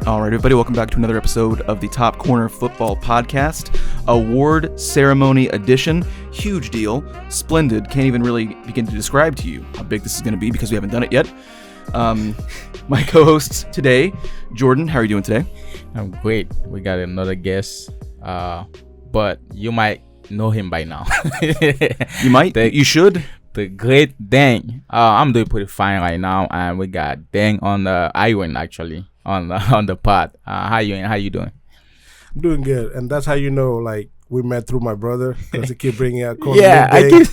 All right, everybody, welcome back to another episode of the Top Corner Football Podcast, award ceremony edition. Huge deal, splendid. Can't even really begin to describe to you how big this is going to be because we haven't done it yet. My co-hosts today, Jordan, how are you doing today? I'm great. We got another guest, but you might know him by now. You might? You should? The great Deng. I'm doing pretty fine right now, and we got Deng on the Iwan actually. On the pod. How you doing? I'm doing good, and that's how you know, like, we met through my brother because he keep bringing out. Yeah, I keep.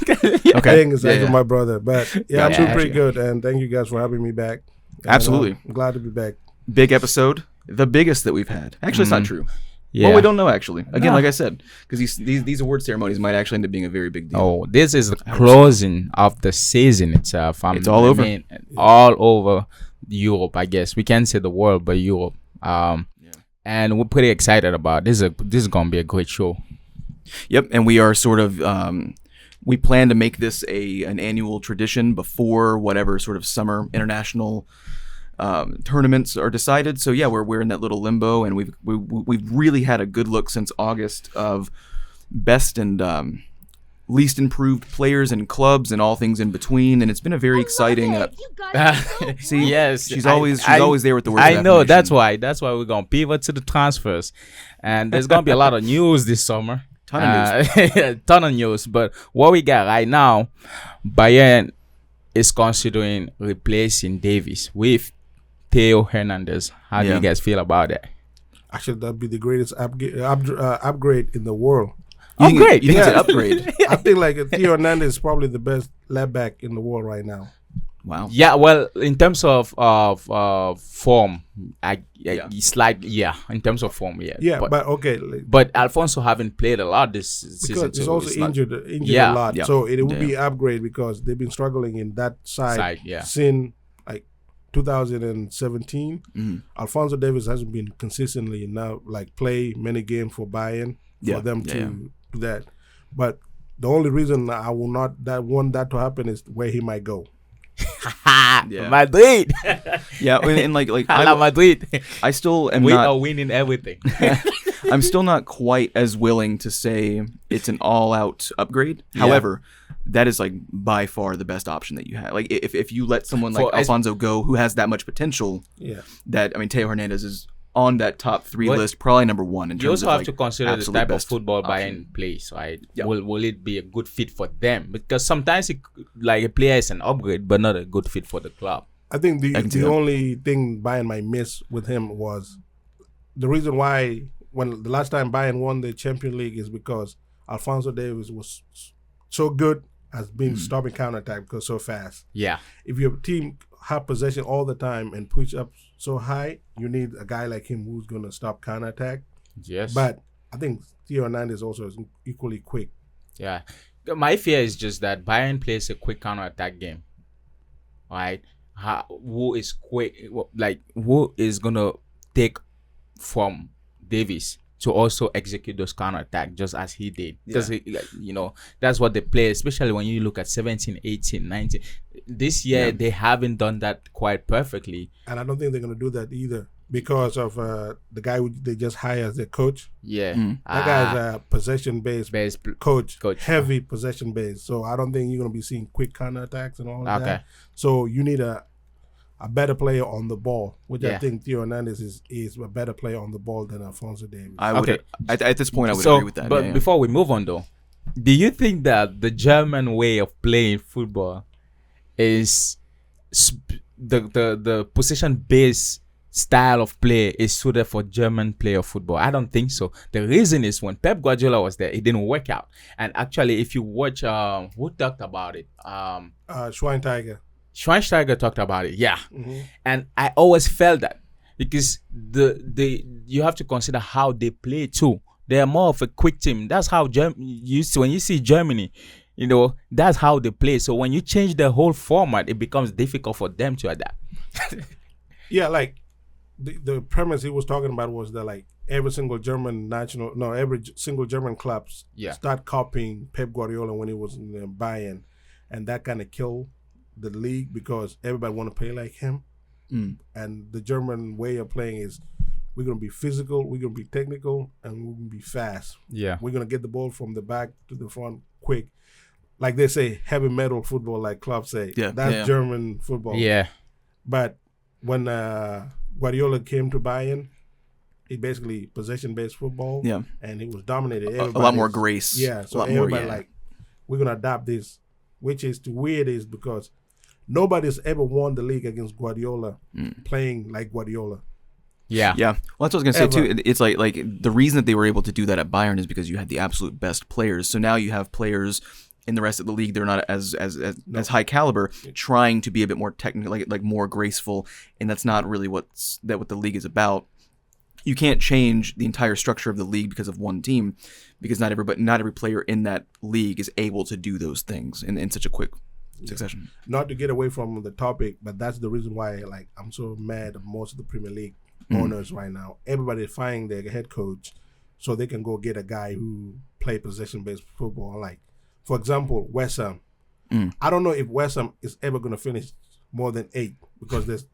Okay, Deng is actually my brother, but I'm doing pretty good, and thank you guys for having me back. And, absolutely, I'm glad to be back. Big episode, the biggest that we've had. Actually, it's not true. Yeah. Well, we don't know actually. Again, like I said, because these award ceremonies might actually end up being a very big deal. Oh, this is the closing of the season itself. It's all over. All over Europe, I guess. We can't say the world, but Europe. And we're pretty excited about this. This is gonna be a great show. Yep, and we are sort of we plan to make this an annual tradition before whatever sort of summer international tournaments are decided. So yeah, we're in that little limbo, and we've really had a good look since August of best and least improved players and clubs and all things in between, and it's been a very exciting. See, yes, she's always there with the word. I know that's why we're gonna pivot to the transfers, and there's gonna be a lot of news this summer. Ton of news. Ton of news. But what we got right now, Bayern is considering replacing Davies with Theo Hernandez. How do you guys feel about that? Actually, that'd be the greatest upgrade in the world. Upgrade. You think it's an upgrade? I think like Theo Hernandez is probably the best left back in the world right now. Wow. Yeah, well, in terms of form, it's like in terms of form, yeah. Yeah, but okay. But Alfonso haven't played a lot this season. Because he's also injured a lot. Yeah. So it would be an upgrade because they've been struggling in that side since like 2017. Mm-hmm. Alfonso Davies hasn't been consistently now like play many games for Bayern for them to do that. But the only reason I will not want that to happen is where he might go. Madrid. Yeah, and like I love Madrid. I still am we not. are winning everything. I'm still not quite as willing to say it's an all-out upgrade. Yeah. However, that is like by far the best option that you have. Like if you let someone like Alfonso go, who has that much potential, that I mean, Theo Hernandez is on that top 3 list, probably number 1 in terms of. You also have like to consider the type of football Bayern plays, right? Yep. Will it be a good fit for them? Because sometimes like a player is an upgrade, but not a good fit for the club. I think the only thing Bayern might miss with him was the reason why when the last time Bayern won the Champions League is because Alfonso Davies was so good as being stopping counterattack because so fast. Yeah. If your team have possession all the time and push up so high, you need a guy like him who's going to stop counterattack. Yes. But I think Theo Hernandez also is equally quick. Yeah. My fear is just that Bayern plays a quick counterattack game. Right? Who is quick? Like, who is going to take from Davies to also execute those counterattack just as he did? Because, that's what they play, especially when you look at 17, 18, 19. This year, they haven't done that quite perfectly. And I don't think they're going to do that either because of the guy who they just hired as their coach. Yeah. That guy's a possession-based coach, heavy possession-based. So I don't think you're going to be seeing quick counterattacks and all of that. So you need a better player on the ball, which I think Theo Hernandez is a better player on the ball than Alfonso Davies. I would, at this point, I would agree with that. But before we move on, though, do you think that the German way of playing football is the possession-based style of play is suited for German player football? I don't think so. The reason is when Pep Guardiola was there, it didn't work out. And actually, if you watch, who talked about it? Schweinsteiger. Schweinsteiger talked about it, and I always felt that because you have to consider how they play too. They are more of a quick team. That's how when you see Germany, that's how they play. So when you change the whole format, it becomes difficult for them to adapt. Yeah, like the premise he was talking about was that like every single German clubs start copying Pep Guardiola when he was in Bayern, and that kind of killed the league because everybody want to play like him. And the German way of playing is We're going to be physical, we're going to be technical, and we're going to be fast. Yeah. We're going to get the ball from the back to the front quick. Like they say, heavy metal football, like Klopp say. Yeah. That's German football. Yeah. But when Guardiola came to Bayern, he basically possession-based football. Yeah. And he was dominated. A lot more grace. Yeah. So everybody like, we're going to adapt this, which is to weird is because nobody's ever won the league against Guardiola playing like Guardiola. Yeah. Yeah. Well, that's what I was going to say, too. It's like the reason that they were able to do that at Bayern is because you had the absolute best players. So now you have players in the rest of the league, they're not as high caliber, trying to be a bit more technical, like more graceful, and that's not really what the league is about. You can't change the entire structure of the league because of one team, because not every player in that league is able to do those things in such a quick succession. Not to get away from the topic, but that's the reason why I'm so mad at most of the Premier League owners right now. Everybody's firing their head coach so they can go get a guy who play possession-based football. Like, for example, West Ham. I don't know if West Ham is ever going to finish more than 8 because there's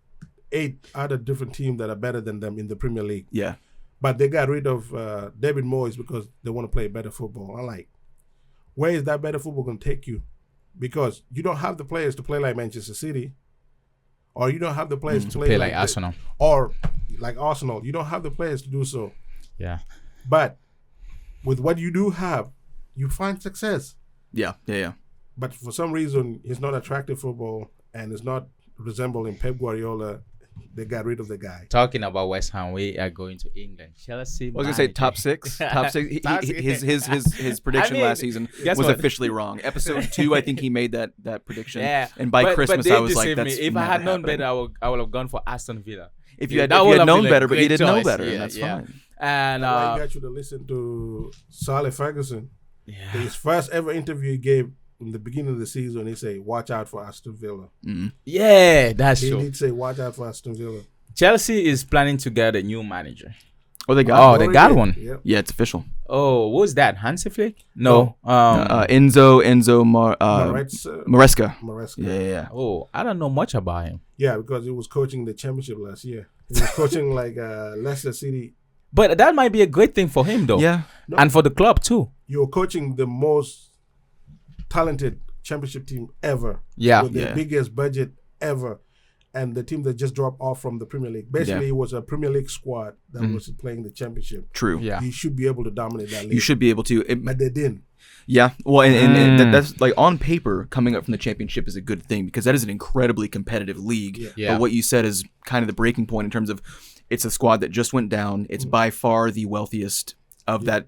8 other different teams that are better than them in the Premier League. Yeah. But they got rid of David Moyes because they want to play better football. I'm like, where is that better football going to take you? Because you don't have the players to play like Manchester City, or you don't have the players to play like Arsenal. Or like Arsenal. You don't have the players to do so. Yeah. But with what you do have, you find success. Yeah. But for some reason, it's not attractive football and it's not resembling Pep Guardiola. They got rid of the guy. Talking about West Ham, we are going to England. Chelsea. I was gonna say top six. Top six. His prediction last season was officially wrong. Episode 2, I think he made that prediction. Yeah. And by Christmas, I was like, "That's if I had known better, I would have gone for Aston Villa. If you had known better, but you didn't know better, and that's fine. And you got you to listen to Sir Ferguson. Yeah. His first ever interview he gave in the beginning of the season, he said, "Watch out for Aston Villa." Mm-hmm. Yeah, that's true. He did say, "Watch out for Aston Villa." Chelsea is planning to get a new manager. Oh, they got. They got one. Yep. Yeah, it's official. Oh, what was that? Hansi Flick? No. Enzo Maresca. Yeah. Oh, I don't know much about him. Yeah, because he was coaching the championship last year. He was coaching like Leicester City. But that might be a great thing for him, though. Yeah. No, and for the club too. You're coaching the most talented championship team ever. Yeah. With the biggest budget ever. And the team that just dropped off from the Premier League. Basically, it was a Premier League squad that was playing the championship. True. Yeah. You should be able to dominate that league. You should be able to. But they didn't. Yeah. Well, and that's like on paper, coming up from the championship is a good thing because that is an incredibly competitive league. Yeah. But what you said is kind of the breaking point in terms of it's a squad that just went down. It's by far the wealthiest of that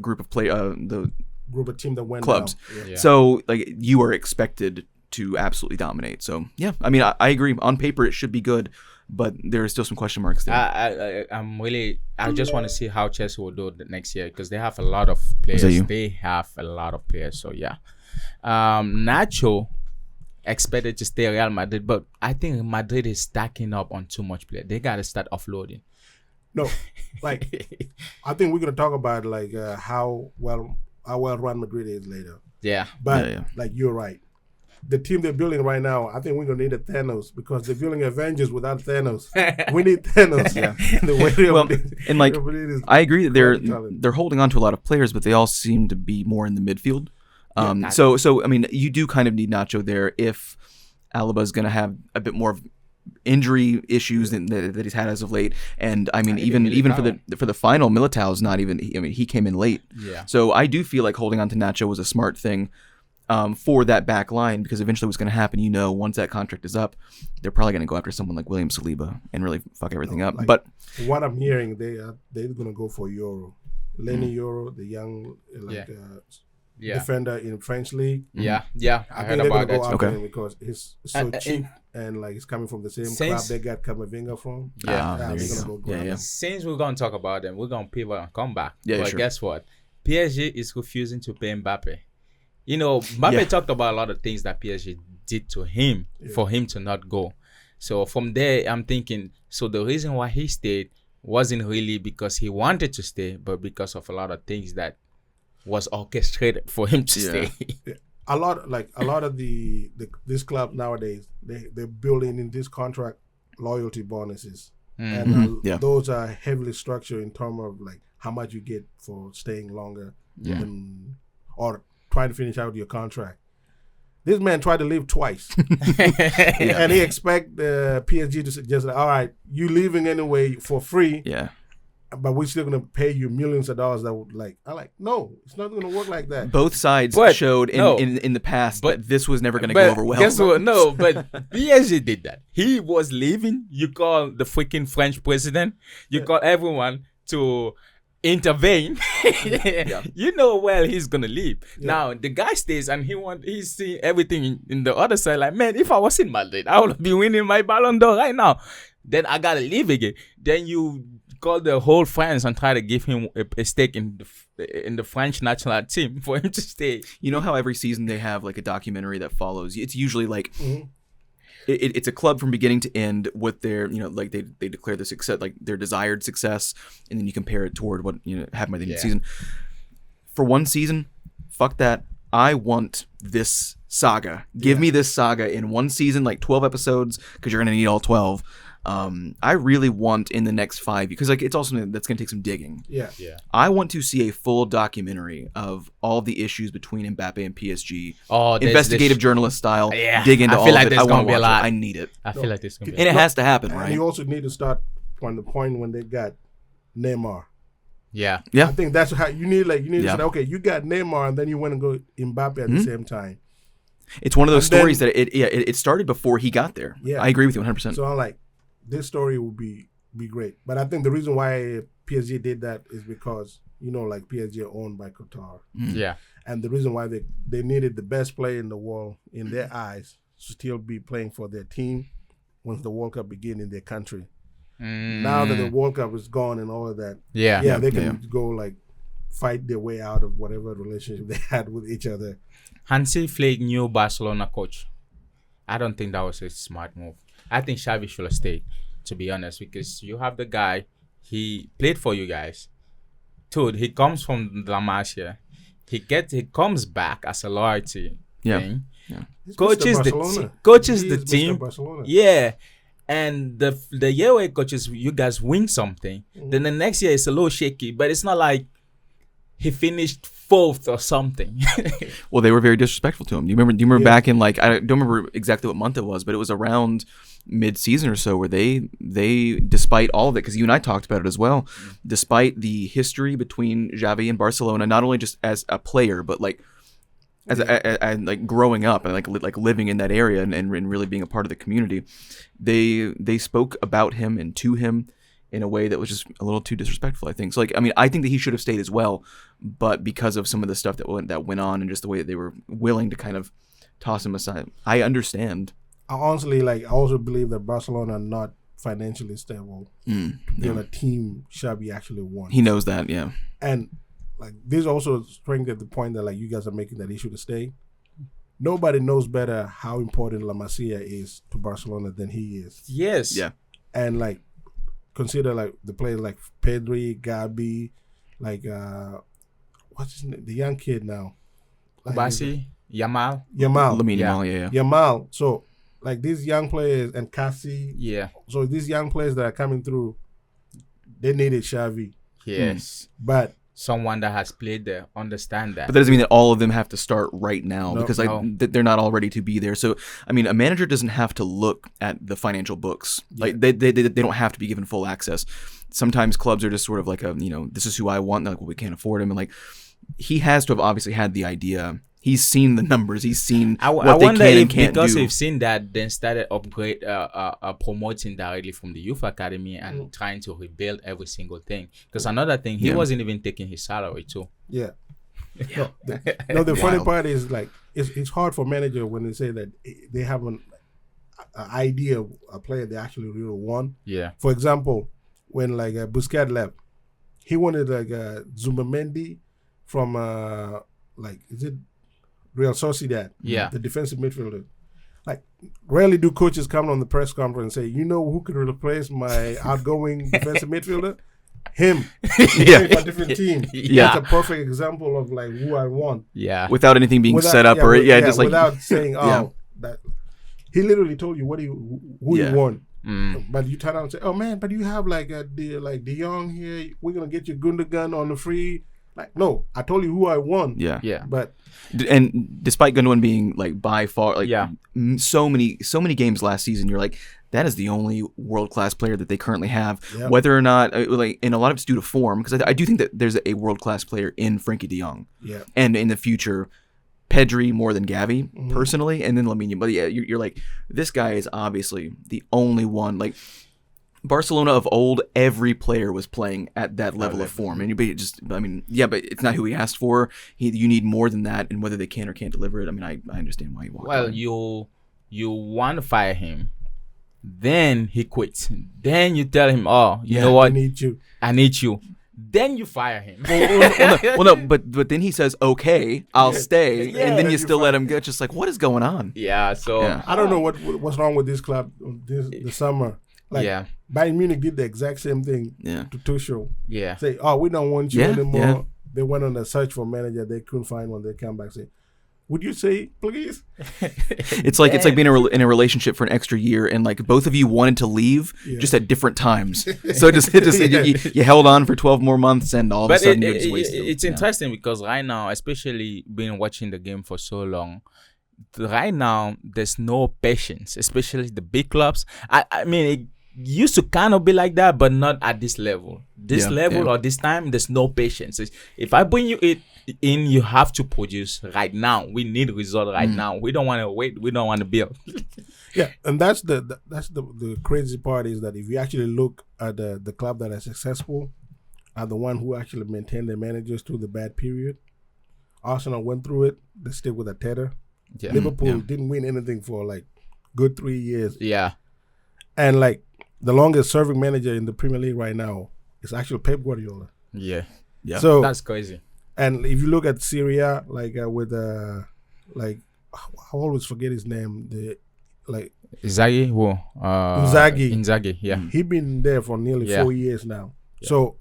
group of the group of team that went clubs. down. Yeah. So like you are expected to absolutely dominate. So yeah, I mean, I agree. On paper, it should be good, but there are still some question marks there. I just want to see how Chelsea will do next year because they have a lot of players. They have a lot of players. So yeah, Nacho expected to stay Real Madrid, but I think Madrid is stacking up on too much player. They gotta start offloading. No, like I think we're gonna talk about like how well Real Madrid is later. Yeah, but like you're right. The team they're building right now, I think we're gonna need a Thanos because they're building Avengers without Thanos. We need Thanos. I agree that they're holding on to a lot of players, but they all seem to be more in the midfield. So I mean, you do kind of need Nacho there if Alaba's gonna have a bit more of injury issues that he's had as of late. And I mean, even for the final, Militao's not even. I mean, he came in late. Yeah. So I do feel like holding on to Nacho was a smart thing. For that back line, because eventually what's going to happen, once that contract is up, they're probably going to go after someone like William Saliba and really fuck everything up. Like, but what I'm hearing, they're going to go for Euro. Lenny Euro, the young defender in French league. Yeah, I heard about that. Go him because he's so cheap and like he's coming from the same club they got Camavinga from. Since we're going to talk about them, we're going to pivot and come back. Yeah, but guess what? PSG is refusing to pay Mbappe. Mbappe talked about a lot of things that PSG did to him for him to not go. So from there, I'm thinking, so the reason why he stayed wasn't really because he wanted to stay, but because of a lot of things that was orchestrated for him to stay. A lot of this club nowadays, they're building in this contract loyalty bonuses. and those are heavily structured in terms of like how much you get for staying longer, or trying to finish out your contract. This man tried to leave twice, and he expect the PSG to suggest, all right, you leaving anyway for free. Yeah. But we're still going to pay you millions of dollars. That would no, it's not going to work like that. Both sides showed in the past that this was never going to go over well. Guess what? No, but PSG did that. He was leaving. You call the freaking French president. You call everyone to intervene. You know well he's going to leave. Now, the guy stays and he's seeing everything in the other side. Like, man, if I was in Madrid, I would be winning my Ballon d'Or right now. Then I got to leave again. Then you call the whole France and try to give him a stake in the French national team for him to stay. You know how every season they have like a documentary that follows. It's usually like it's a club from beginning to end with their like they declare the success, like their desired success, and then you compare it toward what happened by the end of the season. For one season, fuck that. I want this saga. Give me this saga in one season, like 12 episodes, because you're gonna need all 12. I really want in the next 5 because like it's also something that's gonna take some digging. Yeah. I want to see a full documentary of all the issues between Mbappe and PSG. Investigative journalist style. Yeah. Dig into all of it. I want to watch it. I need it. I feel like this gonna be. And it has to happen, right? And you also need to start from the point when they got Neymar. Yeah. I think that's how you need. Like you need to say, okay, you got Neymar, and then you want to go Mbappe at the same time. It's one of those stories that it started before he got there. Yeah. I agree with you 100%. So I'm like, this story would be great. But I think the reason why PSG did that is because, like PSG are owned by Qatar. Yeah. And the reason why they needed the best player in the world, in their eyes, to still be playing for their team once the World Cup begin in their country. Now that the World Cup is gone and all of that, they can go like fight their way out of whatever relationship they had with each other. Hansi Flick, new Barcelona coach. I don't think that was a smart move. I think Xavi should have stayed, to be honest, because you have the guy, he played for you guys. Dude, he comes from La Masia. He comes back as a loyalty thing. Yeah. Coaches the team. Yeah. And the year where coaches, you guys win something. Then the next year it's a little shaky, but it's not like he finished 4th or something. Well, they were very disrespectful to him. Do you remember back in like, I don't remember exactly what month it was, but it was around mid-season or so where they despite all of it, because you and I talked about it as well, despite the history between Xavi and Barcelona, not only just as a player, but like as like growing up and like living in that area and really being a part of the community, they spoke about him and to him in a way that was just a little too disrespectful, I think. So, like, I mean, I think that he should have stayed as well, but because of some of the stuff that went on and just the way that they were willing to kind of toss him aside, I understand. I honestly, I also believe that Barcelona are not financially stable. They're a team Xavi actually wants. He knows that, yeah. And, like, this also strengthens the point that, like, you guys are making that he should stay. Nobody knows better how important La Masia is to Barcelona than he is. Yes. Yeah. And, like, consider like the players like Pedri, Gabi, like what's his name? The young kid now. Kubasi, Yamal. Lamine Yamal, yeah. Yamal. So like these young players and Cassie. Yeah. So these young players that are coming through, they needed Xavi. Yes. But someone that has played there, understand that. But that doesn't mean that all of them have to start right now because they're not all ready to be there. So, I mean, a manager doesn't have to look at the financial books. Yeah. Like they don't have to be given full access. Sometimes clubs are just sort of like this is who I want. They're like, well, we can't afford him. And like, he has to have obviously had the idea. He's seen the numbers. He's seen what they can and can't do. Because we've seen that, then started promoting directly from the youth academy and trying to rebuild every single thing. Because another thing, he wasn't even taking his salary too. Yeah. The funny part is like it's hard for manager when they say that they have an idea of a player they actually really want. Yeah. For example, when like Busquets left, he wanted like Zubamendi from is it Real Sociedad? Yeah. The defensive midfielder. Like, rarely do coaches come on the press conference and say, you know who could replace my outgoing defensive midfielder? Him. Yeah. For a different team. Yeah. That's a perfect example of like who I want. Yeah. Without anything being set up just like without saying, that he literally told you who he want. But you turn out and say, "Oh man, but you have like De Jong here. We're gonna get you Gundogan on the free." Like, no, I told you who I want. Yeah. But despite Gundogan being like by far so many games last season, you're like, that is the only world class player that they currently have. Yep. Whether or not and a lot of it's due to form, because I do think that there's a world class player in Frenkie De Jong. Yeah. And in the future, Pedri more than Gavi personally, and then Lamine. But yeah, you're like, this guy is obviously the only one. Like, Barcelona of old, every player was playing at that level of form, and but it's not who he asked for. You need more than that, and whether they can or can't deliver it, I mean, I understand why he walked. Well, you want to fire him, then he quits. Then you tell him, "Oh, you know what? I need you." Then you fire him. No, but then he says, "Okay, I'll stay," and then you still let him go. Just like, what is going on? Yeah. So I don't know what's wrong with this club this summer. Like, Bayern Munich did the exact same thing to Tuchel. Yeah. Say, "Oh, we don't want you anymore." Yeah. They went on a search for manager. They couldn't find one. They come back and say, "Would you say, please?" It's like being in a relationship for an extra year, and like both of you wanted to leave just at different times. So you held on for 12 more months, and all of a sudden you just wasted. It's interesting because right now, especially being watching the game for so long, right now there's no patience, especially the big clubs. I mean, it used to kind of be like that, but not at this level. Or this time, there's no patience. If I bring you in, you have to produce right now. We need result right now. We don't want to wait. We don't want to build. Yeah, and that's the crazy part is that if you actually look at the club that are successful, are the one who actually maintain their managers through the bad period. Arsenal went through it. They stick with Arteta. Yeah. Liverpool didn't win anything for like good 3 years. Yeah, and like the longest serving manager in the Premier League right now is actually Pep Guardiola. Yeah. So that's crazy. And if you look at Syria, like with like I always forget his name. Inzaghi. Inzaghi. Yeah. He been there for nearly 4 years now. Yeah. So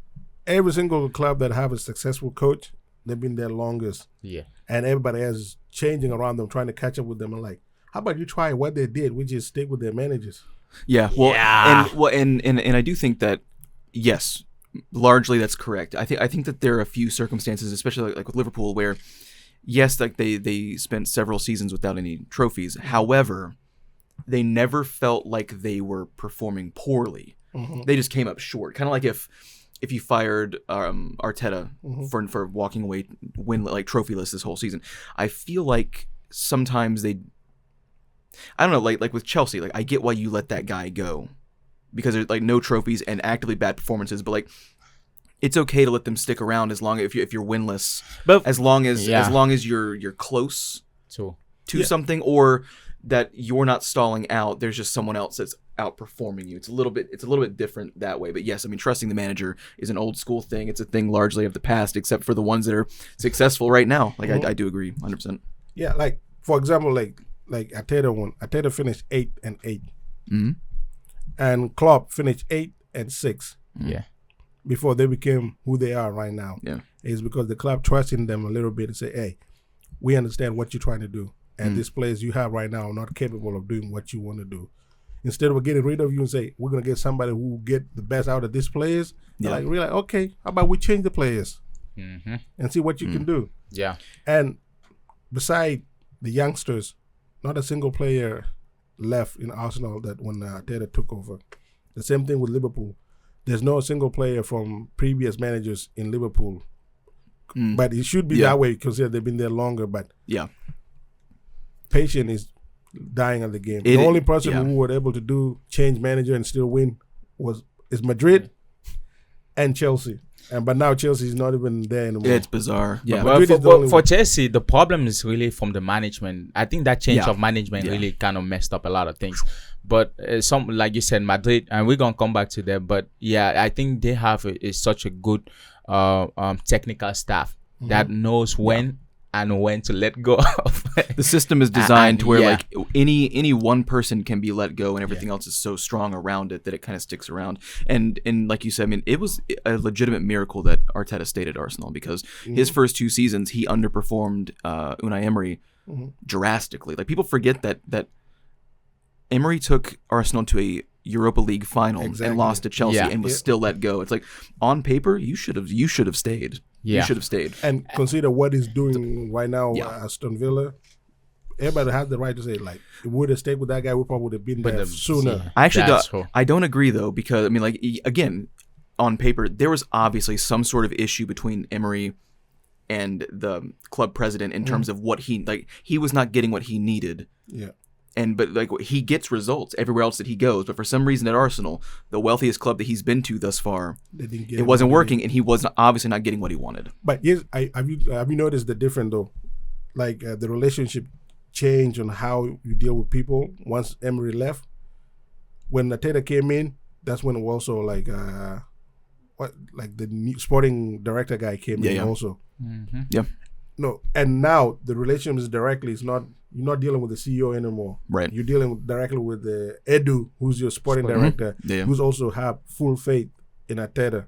every single club that have a successful coach, they've been there longest. Yeah. And everybody else is changing around them, trying to catch up with them. And like, how about you try what they did, which is stick with their managers? Yeah. Well, and I do think that yes, largely that's correct. I think that there are a few circumstances, especially like with Liverpool, where yes, like they spent several seasons without any trophies. However, they never felt like they were performing poorly. Mm-hmm. They just came up short. Kind of like if you fired Arteta for walking away trophyless this whole season. I feel like sometimes I don't know, like with Chelsea, like I get why you let that guy go because there's like no trophies and actively bad performances, but like it's okay to let them stick around as long if you're winless, but as long as you're close to something, or that you're not stalling out. There's just someone else that's outperforming you. It's a little bit different that way. But yes, I mean, trusting the manager is an old school thing. It's a thing largely of the past, except for the ones that are successful right now. Like I do agree 100%. Yeah, like for example, like Arteta finished 8-8, and Klopp finished 8-6. Yeah, before they became who they are right now. Yeah, is because the club trusting them a little bit and say, hey, we understand what you're trying to do, and these players you have right now are not capable of doing what you want to do. Instead of getting rid of you and say, we're going to get somebody who will get the best out of these players, we're like, okay, how about we change the players and see what you can do. Yeah. And beside the youngsters, not a single player left in Arsenal that when Arteta took over. The same thing with Liverpool. There's no single player from previous managers in Liverpool. But it should be that way because they've been there longer. But patience is dying of the game. The only person who were able to change manager and still win is Madrid and Chelsea. But now Chelsea is not even there anymore. It's bizarre. Yeah. Well, for Chelsea, the problem is really from the management. I think that change of management really kind of messed up a lot of things. But some, like you said, Madrid, and we're gonna come back to them. But yeah, I think they have such a good technical staff that knows when and when to let go of. The system is designed to where like any one person can be let go and everything else is so strong around it that it kind of sticks around. And like you said, I mean, it was a legitimate miracle that Arteta stayed at Arsenal because his first 2 seasons he underperformed Unai Emery drastically. Like people forget that Emery took Arsenal to a Europa League final and lost to Chelsea and was still let go. It's like, on paper, you should have stayed. You should have stayed. And consider what he's doing right now at Aston Villa. Everybody has the right to say, like, if we would have stayed with that guy, we probably would have been there sooner. I actually I don't agree, though, because, I mean, like, again, on paper, there was obviously some sort of issue between Emery and the club president in terms of what he was not getting what he needed. Yeah. But like, he gets results everywhere else that he goes. But for some reason at Arsenal, the wealthiest club that he's been to thus far, it wasn't working, and he was obviously not getting what he wanted. But yes, have you noticed the difference though? Like the relationship change on how you deal with people once Emery left. When Arteta came in, that's when it was also like the new sporting director guy came in also. Mm-hmm. Yeah. No, and now the relationship is directly. It's not. You're not dealing with the CEO anymore. Right. You're dealing directly with the Edu, who's your sporting director, who's also have full faith in Arteta.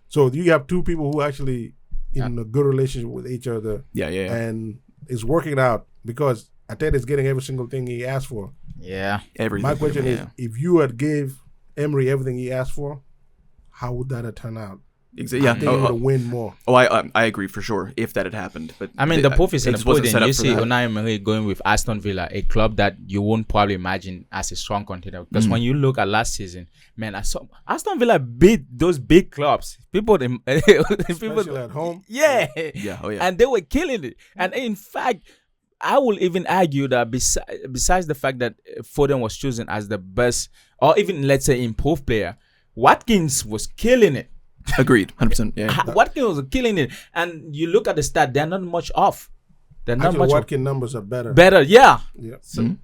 So you have two people who actually in a good relationship with each other. Yeah. And it's working out because Arteta is getting every single thing he asked for. Yeah. Everything. My question is, if you had gave Emery everything he asked for, how would that have turned out? Exactly. Yeah. I think he would have win more. Oh, I agree for sure if that had happened. But I mean, the proof is in the pudding. You see Unai Emery going with Aston Villa, a club that you won't probably imagine as a strong contender. Because when you look at last season, man, I saw Aston Villa beat those big clubs. People Especially at home. Yeah. Yeah. Oh, yeah. And they were killing it. And in fact, I will even argue that besides the fact that Foden was chosen as the best, or even let's say improved player, Watkins was killing it. Agreed, 100%. Yeah, Watkins was killing it, and you look at the stat; they're not much off. They're not much. Watkins numbers are better. Better, yeah.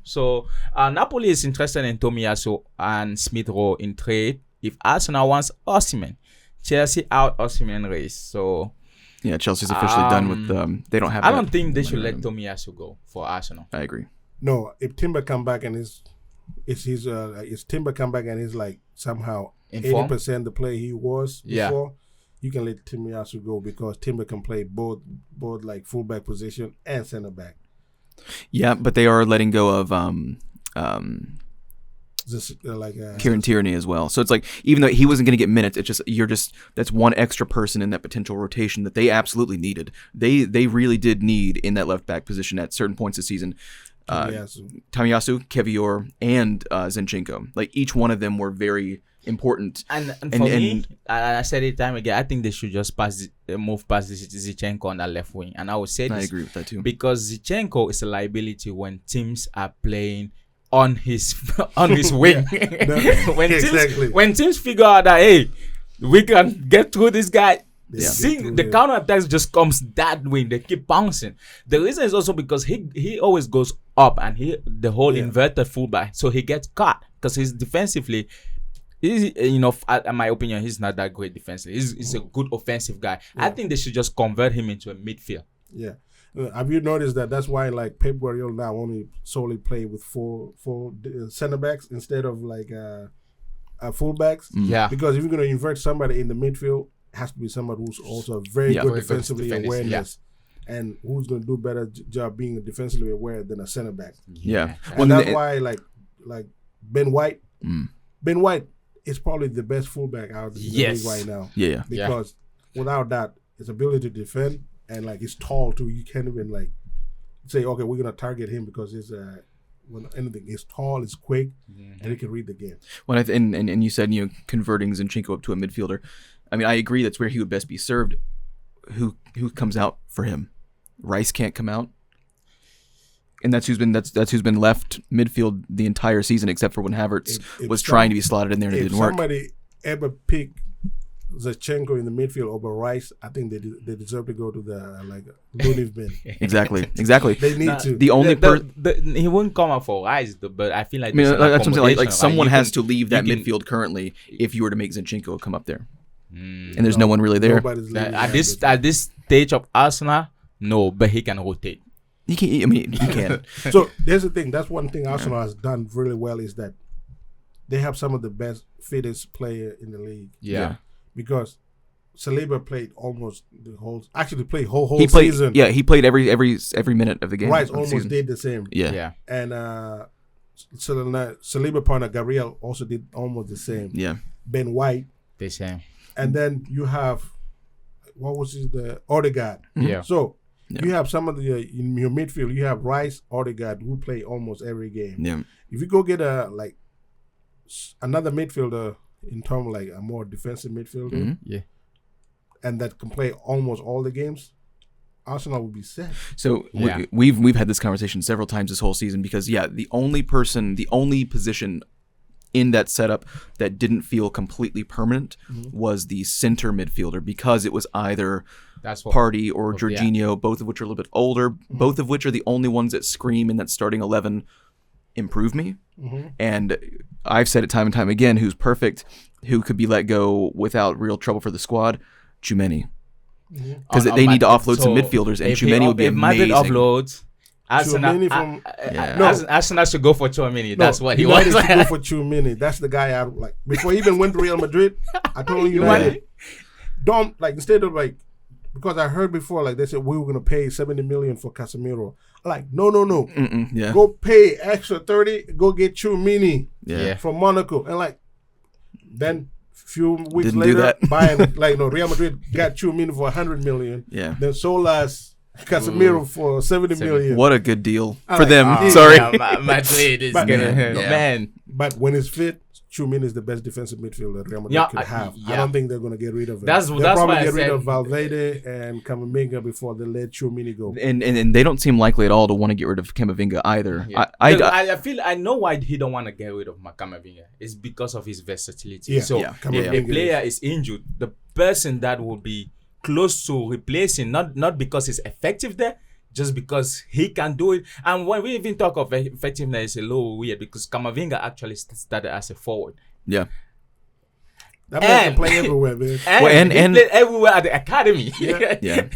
So Napoli is interested in Tomiyasu and Smith Rowe in trade. If Arsenal wants Osimhen, Chelsea out Osimhen race. So yeah, Chelsea's officially done with. They don't have. I don't think they should let Tomiyasu go for Arsenal. I agree. No, if Timber come back and is Timber come back and is like somehow 80% the player he was before, you can let Tomiyasu go because Timber can play both like fullback position and center back. Yeah, but they are letting go of Kieran Tierney as well. So it's like, even though he wasn't going to get minutes, it's just that's one extra person in that potential rotation that they absolutely needed. They really did need in that left back position at certain points this season. Tomiyasu, Kiwior, and Zinchenko. Like, each one of them were very important. And for me, I said it time again, I think they should just move past Zinchenko on that left wing. And I would say this. I agree with that too. Because Zinchenko is a liability when teams are playing on his wing. When teams figure out that, hey, we can get through this guy. The counter attacks just comes that way. They keep bouncing. The reason is also because he always goes up and the whole inverted fullback, so he gets caught because he's defensively. In my opinion, he's not that great defensively. He's a good offensive guy. Yeah. I think they should just convert him into a midfield. Yeah. Have you noticed that's why like Pep Guardiola now only solely play with four center backs instead of like fullbacks? Yeah. Because if you're gonna invert somebody in the midfield, it has to be somebody who's also very good defensively awareness. Yeah. And who's going to do a better job being defensively aware than a center back. Yeah. And that's why like Ben White. Ben White is probably the best fullback out of the league right now. Yeah. Because without that, his ability to defend and like he's tall too. You can't even like say, okay, we're going to target him because he's he's tall, he's quick, and he can read the game. Well, and you said, converting Zinchenko up to a midfielder. I mean, I agree that's where he would best be served. Who comes out for him? Rice can't come out, and that's who's been left midfield the entire season, except for when Havertz was trying to be slotted in there and it didn't work. If somebody ever picked Zinchenko in the midfield over Rice, I think they deserve to go to the loony bin. Exactly. They need to. The only he wouldn't come out for Rice, but I feel like that's what I'm saying. Like someone has to leave that midfield currently if you were to make Zinchenko come up there. And there's no one really there. At this stage of Arsenal, no, but he can rotate. He can. So there's the thing. That's one thing Arsenal has done really well is that they have some of the best, fittest player in the league. Yeah. Because Saliba played almost the whole season. Yeah, he played every minute of the game. Rice almost did the same. Yeah. And Saliba partner Gabriel also did almost the same. Yeah. Ben White. The same. And then you have, what was it, the Odegaard. Yeah. So you have some of the, in your midfield, you have Rice, Odegaard, who play almost every game. Yeah. If you go get another midfielder, in terms of like a more defensive midfielder, and that can play almost all the games, Arsenal would be set. So we've had this conversation several times this whole season because the only position in that setup that didn't feel completely permanent was the center midfielder, because it was either Partey or Jorginho, both of which are a little bit older, both of which are the only ones that scream in that starting 11, improve me. And I've said it time and time again, who's perfect, who could be let go without real trouble for the squad? Tchouameni. Because they need to offload some midfielders, and Tchouameni would be amazing. If Madrid offloads, Arsenal should go for Tchouameni. That's what he wants. United should go for Tchouameni. That's the guy I like. Before he even went to Real Madrid, I told United, don't, like, instead of like, because I heard before, like, they said we were going to pay 70 million for Casemiro. Like, no. Go pay extra 30, go get Tchouameni from Monaco. And like, then few weeks later, Real Madrid got Tchouameni for 100 million. Yeah. Then sold us Casemiro for 70 million. What a good deal for them. Sorry. Madrid is man. But when it's fit, Tchouameni is the best defensive midfielder Real Madrid could have. I don't think they're going to get rid of him. They'll probably get rid of Valverde and Camavinga before they let Tchouameni go. And they don't seem likely at all to want to get rid of Camavinga either. Yeah. I know why he don't want to get rid of Camavinga. It's because of his versatility. Yeah. So if a player is injured, the person that will be close to replacing, not because he's effective there, just because he can do it. And when we even talk of effectiveness, it's a little weird because Camavinga actually started as a forward. Yeah. That man can play everywhere, man. And he played everywhere at the academy. Yeah.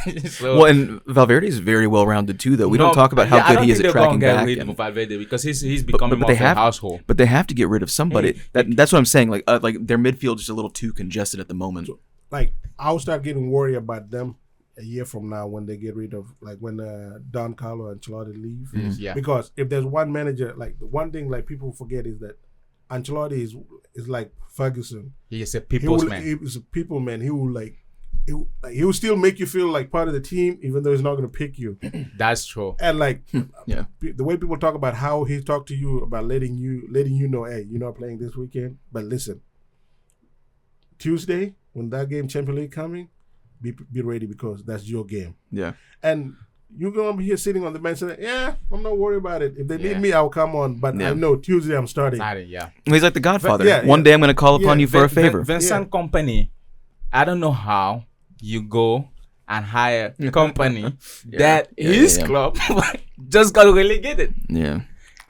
And Valverde is very well rounded too, though. We don't talk about how good he is at tracking back. Valverde because he's becoming more of a household. But they have to get rid of somebody. That's what I'm saying. Like their midfield is a little too congested at the moment. So, like, I'll start getting worried about them a year from now when they get rid of, like, when Don Carlo Ancelotti leave. Because if there's one manager, like, the one thing like people forget is that Ancelotti is like Ferguson. He is a people's man. He's a people man. He will still make you feel like part of the team, even though he's not going to pick you. That's true. And like, the way people talk about how he talked to you about letting you know, hey, you're not playing this weekend, but listen, Tuesday when that game, Champions League coming, be ready because that's your game. Yeah. And you're going to be here sitting on the bench saying, I'm not worried about it. If they need me, I'll come on. But I know Tuesday I'm starting. He's like the Godfather. One day I'm going to call upon you for a favor. Vincent Kompany, I don't know how you go and hire a company that his club just got relegated. Yeah.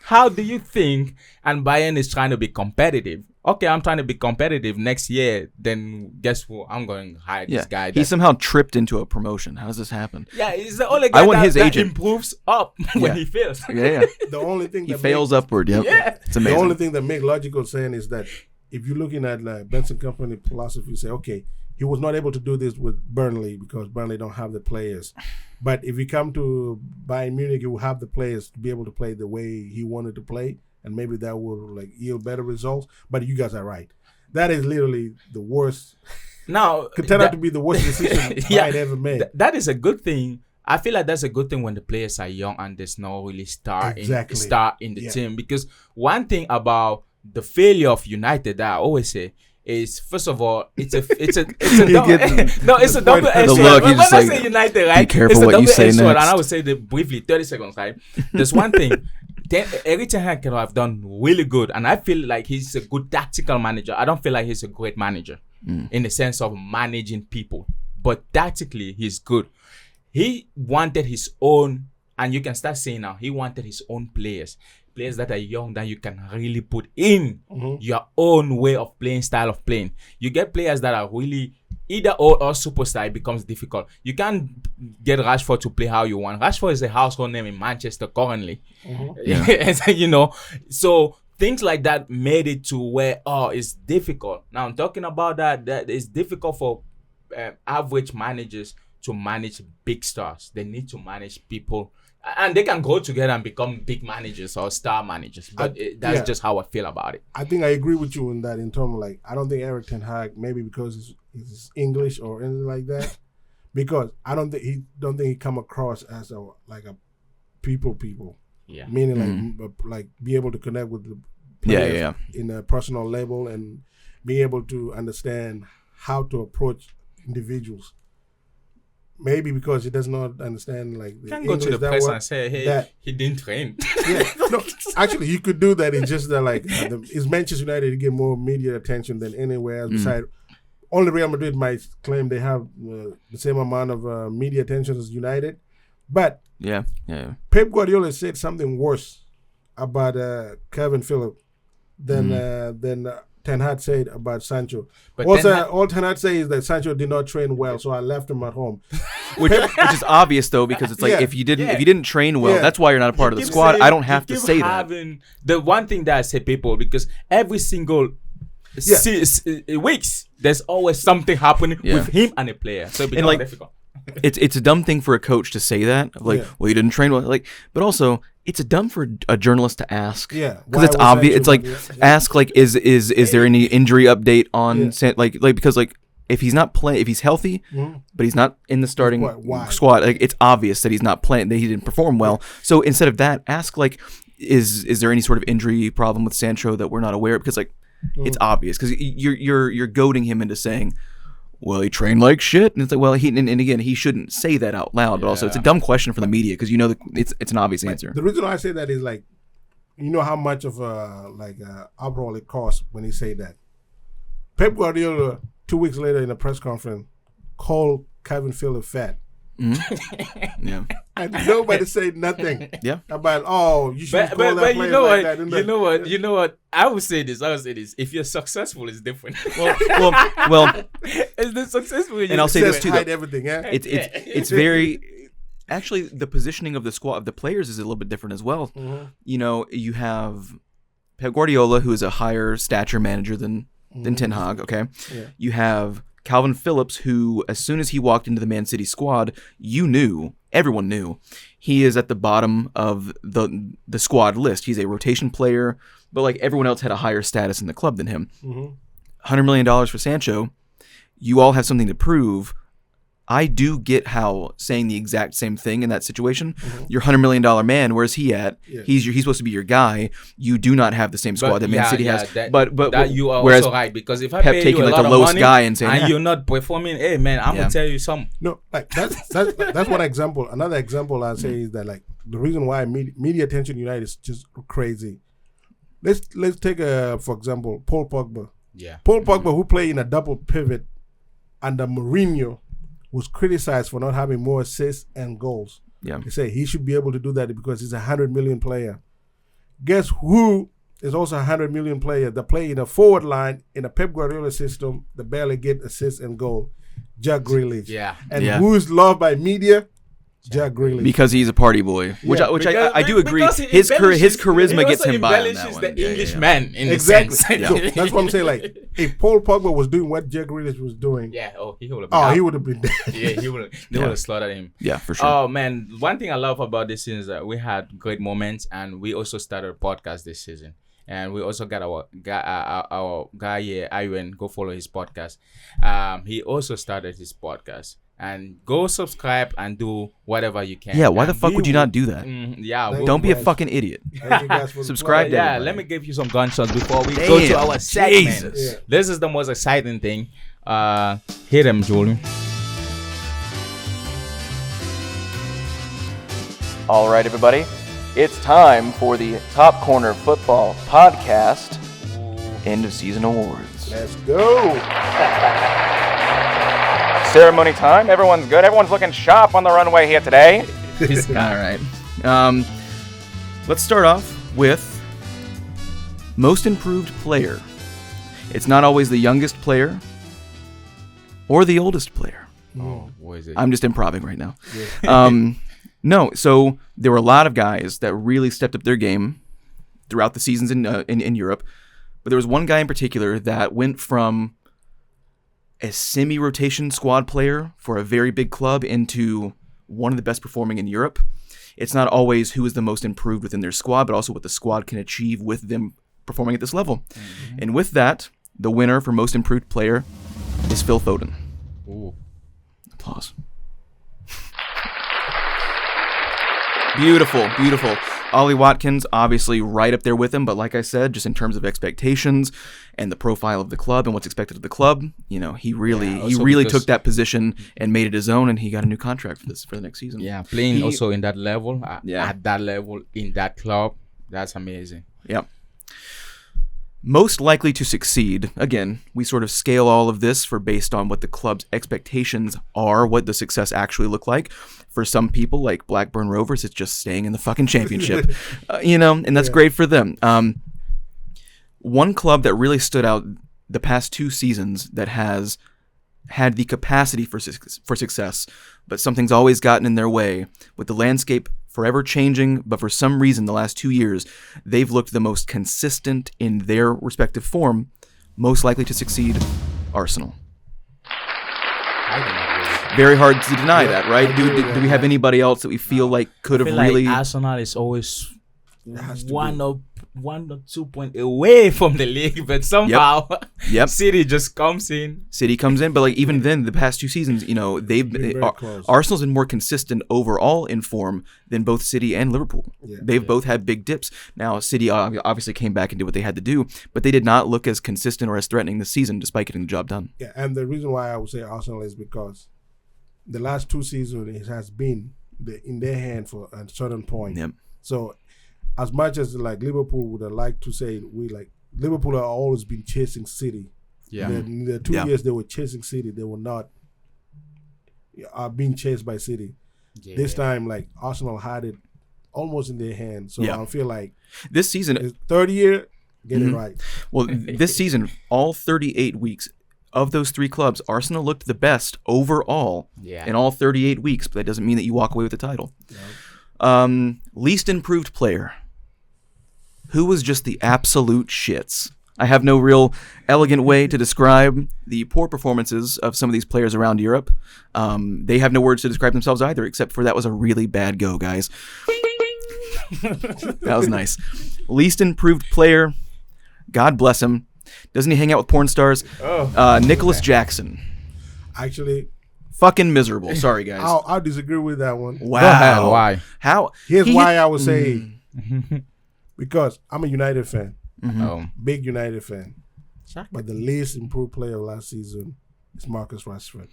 How do you think, and Bayern is trying to be competitive, okay, I'm trying to be competitive next year, then guess who? I'm going to hire this guy. He somehow tripped into a promotion. How does this happen? Yeah, he's the only guy that improves up when he fails. Yeah. The only thing he fails upward. Yep. Yeah. It's amazing. The only thing that makes logical sense is that if you're looking at like Benson Company philosophy, you say, okay, he was not able to do this with Burnley because Burnley don't have the players. But if you come to Bayern Munich, he will have the players to be able to play the way he wanted to play. And maybe that will like yield better results. But you guys are right. That is literally the worst. Now, could turn out to be the worst decision Bayern ever made. That is a good thing. I feel like that's a good thing when the players are young and there's no really star in the team. Because one thing about the failure of United that I always say is, first of all, it's a double-edged sword. When I say United, right, be careful it's a what you say double-edged sword, next. and I would say that briefly, 30 seconds, right? There's one thing. Erik ten Hag can have done really good, and I feel like he's a good tactical manager. I don't feel like he's a great manager in the sense of managing people, but tactically, he's good. He wanted his own, and you can start saying now, he wanted his own players that are young that you can really put in your own way of playing, style of playing. You get players that are really either old or superstar, it becomes difficult. You can't get Rashford to play how you want. Rashford is a household name in Manchester currently. You know, so things like that made it to where, it's difficult. Now I'm talking about that it's difficult for average managers to manage big stars. They need to manage people And they can go together and become big managers or star managers. But that's just how I feel about it. I think I agree with you in that in terms of like, I don't think Erik ten Hag, maybe because he's English or anything like that, because I don't think he come across as a people. Yeah. Meaning like be able to connect with the players in a personal level and be able to understand how to approach individuals. Maybe because he does not understand like the English. Go to the press and say, "Hey, he didn't train." No, actually, you could do that. It's just that like it's Manchester United to get more media attention than anywhere else. Besides, only Real Madrid might claim they have the same amount of media attention as United, but Pep Guardiola said something worse about Calvin Phillips than Ten Hag said about Sancho. But all Ten Hag says is that Sancho did not train well, so I left him at home. which is obvious though, because it's like if you didn't train well, that's why you're not a part of the squad. I don't have to say that. The one thing that I say, people, because every single weeks there's always something happening with him and a player, so it becomes difficult. It's a dumb thing for a coach to say that, like, well, you didn't train well, like, but also it's a dumb for a journalist to ask, because it's obvious. It's like ask like, is there any injury update on like because like if he's not playing, if he's healthy, but he's not in the starting squad, like it's obvious that he's not playing, that he didn't perform well. So instead of that, ask like, is there any sort of injury problem with Sancho that we're not aware of? Because like it's obvious, because you're goading him into saying, well, he trained like shit, and it's like, well, and again, he shouldn't say that out loud, but also it's a dumb question for the media, because you know that it's an obvious answer. The reason why I say that is like, you know how much of a uproar it costs when he say that. Pep Guardiola 2 weeks later in a press conference called Calvin Phillips fat. Yeah, and nobody said nothing. About you should call that but player you know like what? That. You know what? I would say this. If you're successful, it's different. well, it's the successful. And I'll say this too. Hide everything. It's very. Actually, the positioning of the squad of the players is a little bit different as well. You know, you have Pep Guardiola, who is a higher stature manager than Ten Hag. Okay, you have Calvin Phillips, who, as soon as he walked into the Man City squad, everyone knew, he is at the bottom of the squad list. He's a rotation player, but like everyone else had a higher status in the club than him. $100 million for Sancho. You all have something to prove. I do get how saying the exact same thing in that situation. You're $100 million man. Where's he at? He's supposed to be your guy. You do not have the same squad that Man City has. But that you are also right, because if I Pep pay taking you a like lot the of lowest money guy and saying, and you're not performing, hey man, I'm gonna tell you something. No, like that's one example. Another example I say is that like the reason why media attention United is just crazy. Let's take for example Paul Pogba. Paul Pogba, who played in a double pivot under Mourinho, was criticized for not having more assists and goals. They say he should be able to do that because he's a 100 million player. Guess who is also a 100 million player that play in a forward line in a Pep Guardiola system that barely get assists and goal? Jack Grealish. Who's loved by media? Jack Grealish. Because he's a party boy, which I do agree. His charisma gets him by on that one. The Englishman in exactly. The sense. So that's what I'm saying. Like, if Paul Pogba was doing what Jack Grealish was doing, he would have been dead. They would have slaughtered him. Yeah, for sure. Oh man, one thing I love about this season is that we had great moments, and we also started a podcast this season. And we also got our guy here, Iwan. Go follow his podcast. He also started his podcast. And go subscribe and do whatever you can. Yeah, why the fuck would you not do that? Don't be a fucking idiot. Subscribe to everybody. Let me give you some gunshots before we go to our segment. This is the most exciting thing. Hit him, Julian. All right, everybody. It's time for the Top Corner Football Podcast End of Season Awards. Let's go. Ceremony time. Everyone's good. Everyone's looking sharp on the runway here today. All right. Let's start off with Most Improved Player. It's not always the youngest player or the oldest player. Oh, what is it? I'm just improvising right now. No, so there were a lot of guys that really stepped up their game throughout the seasons in Europe, but there was one guy in particular that went from a semi-rotation squad player for a very big club into one of the best performing in Europe. it's not always who is the most improved within their squad, but also what the squad can achieve with them performing at this level. Mm-hmm. And with that, the winner for most improved player is Phil Foden. Ooh. Applause. Beautiful, beautiful. Ollie Watkins, obviously right up there with him, but like I said, just in terms of expectations and the profile of the club and what's expected of the club, you know, he really took that position and made it his own, and he got a new contract for the next season. Yeah, playing also in that level, at that level, in that club, that's amazing. Yep. Most likely to succeed. Again, we sort of scale all of this based on what the club's expectations are, what the success actually look like. For some people, like Blackburn Rovers, it's just staying in the fucking championship, you know, and that's great for them. One club that really stood out the past 2 seasons that has had the capacity for success, but something's always gotten in their way, with the landscape forever changing, but for some reason the last 2 years, they've looked the most consistent in their respective form, most likely to succeed, Arsenal. Very hard to deny that, right? Do we have anybody else that we feel like could have really... Like Arsenal is always 1 or 2 points away from the league, but somehow City just comes in. City comes in, but like even then, the past 2 seasons, you know, Arsenal's been more consistent overall in form than both City and Liverpool. Yeah, they've both had big dips. Now, City obviously came back and did what they had to do, but they did not look as consistent or as threatening this season, despite getting the job done. Yeah, and the reason why I would say Arsenal is because the last 2 seasons it has been in their hand for a certain point. Yep. So, as much as like Liverpool would have liked to say, Liverpool have always been chasing City. Yeah. The 2 years they were chasing City, they were not being chased by City. Yeah. This time, like Arsenal had it almost in their hands. So I feel like this season, third year, get it right. Well, this season, all 38 weeks. Of those 3 clubs, Arsenal looked the best overall in all 38 weeks, but that doesn't mean that you walk away with the title. Yeah. Least improved player. Who was just the absolute shits? I have no real elegant way to describe the poor performances of some of these players around Europe. They have no words to describe themselves either, except for that was a really bad go, guys. That was nice. Least improved player. God bless him. Doesn't he hang out with porn stars? Nicholas Jackson. Actually, fucking miserable. Sorry, guys. I'll disagree with that one. Wow. Why? How? Here's why I would say. Because I'm a United fan. Mm-hmm. Big United fan. But the least improved player of last season is Marcus Rashford.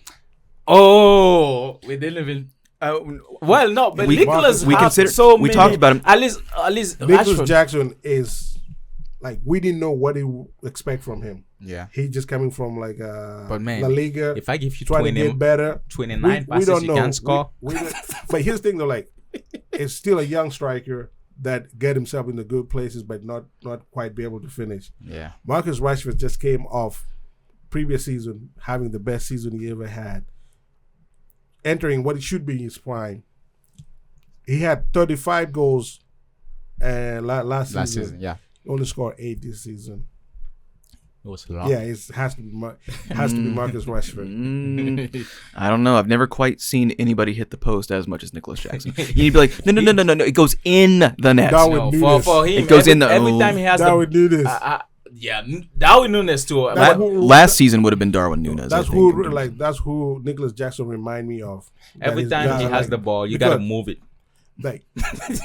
Oh, we didn't even... well, no, but Nicholas we talked about him. At least Nicholas Rashford. Jackson is... Like, we didn't know what to expect from him. Yeah. He just coming from, like, but man, La Liga. If I give you trying to get better. 29 passes, you can't score. But here's the thing, though, like, it's still a young striker that get himself into good places, but not quite be able to finish. Yeah. Marcus Rashford just came off previous season, having the best season he ever had. Entering what it should be his prime. He had 35 goals last season. Yeah. He only scored 8 this season. It was a lot. Yeah, it has to be Marcus Rashford. I don't know. I've never quite seen anybody hit the post as much as Nicholas Jackson. You'd be like, no. It goes in the net. For him, it goes in the. Every time he has Darwin Núñez. Darwin Núñez too. Last season would have been Darwin Núñez. That's who Nicholas Jackson remind me of. Every time he has the ball, you gotta move it. Like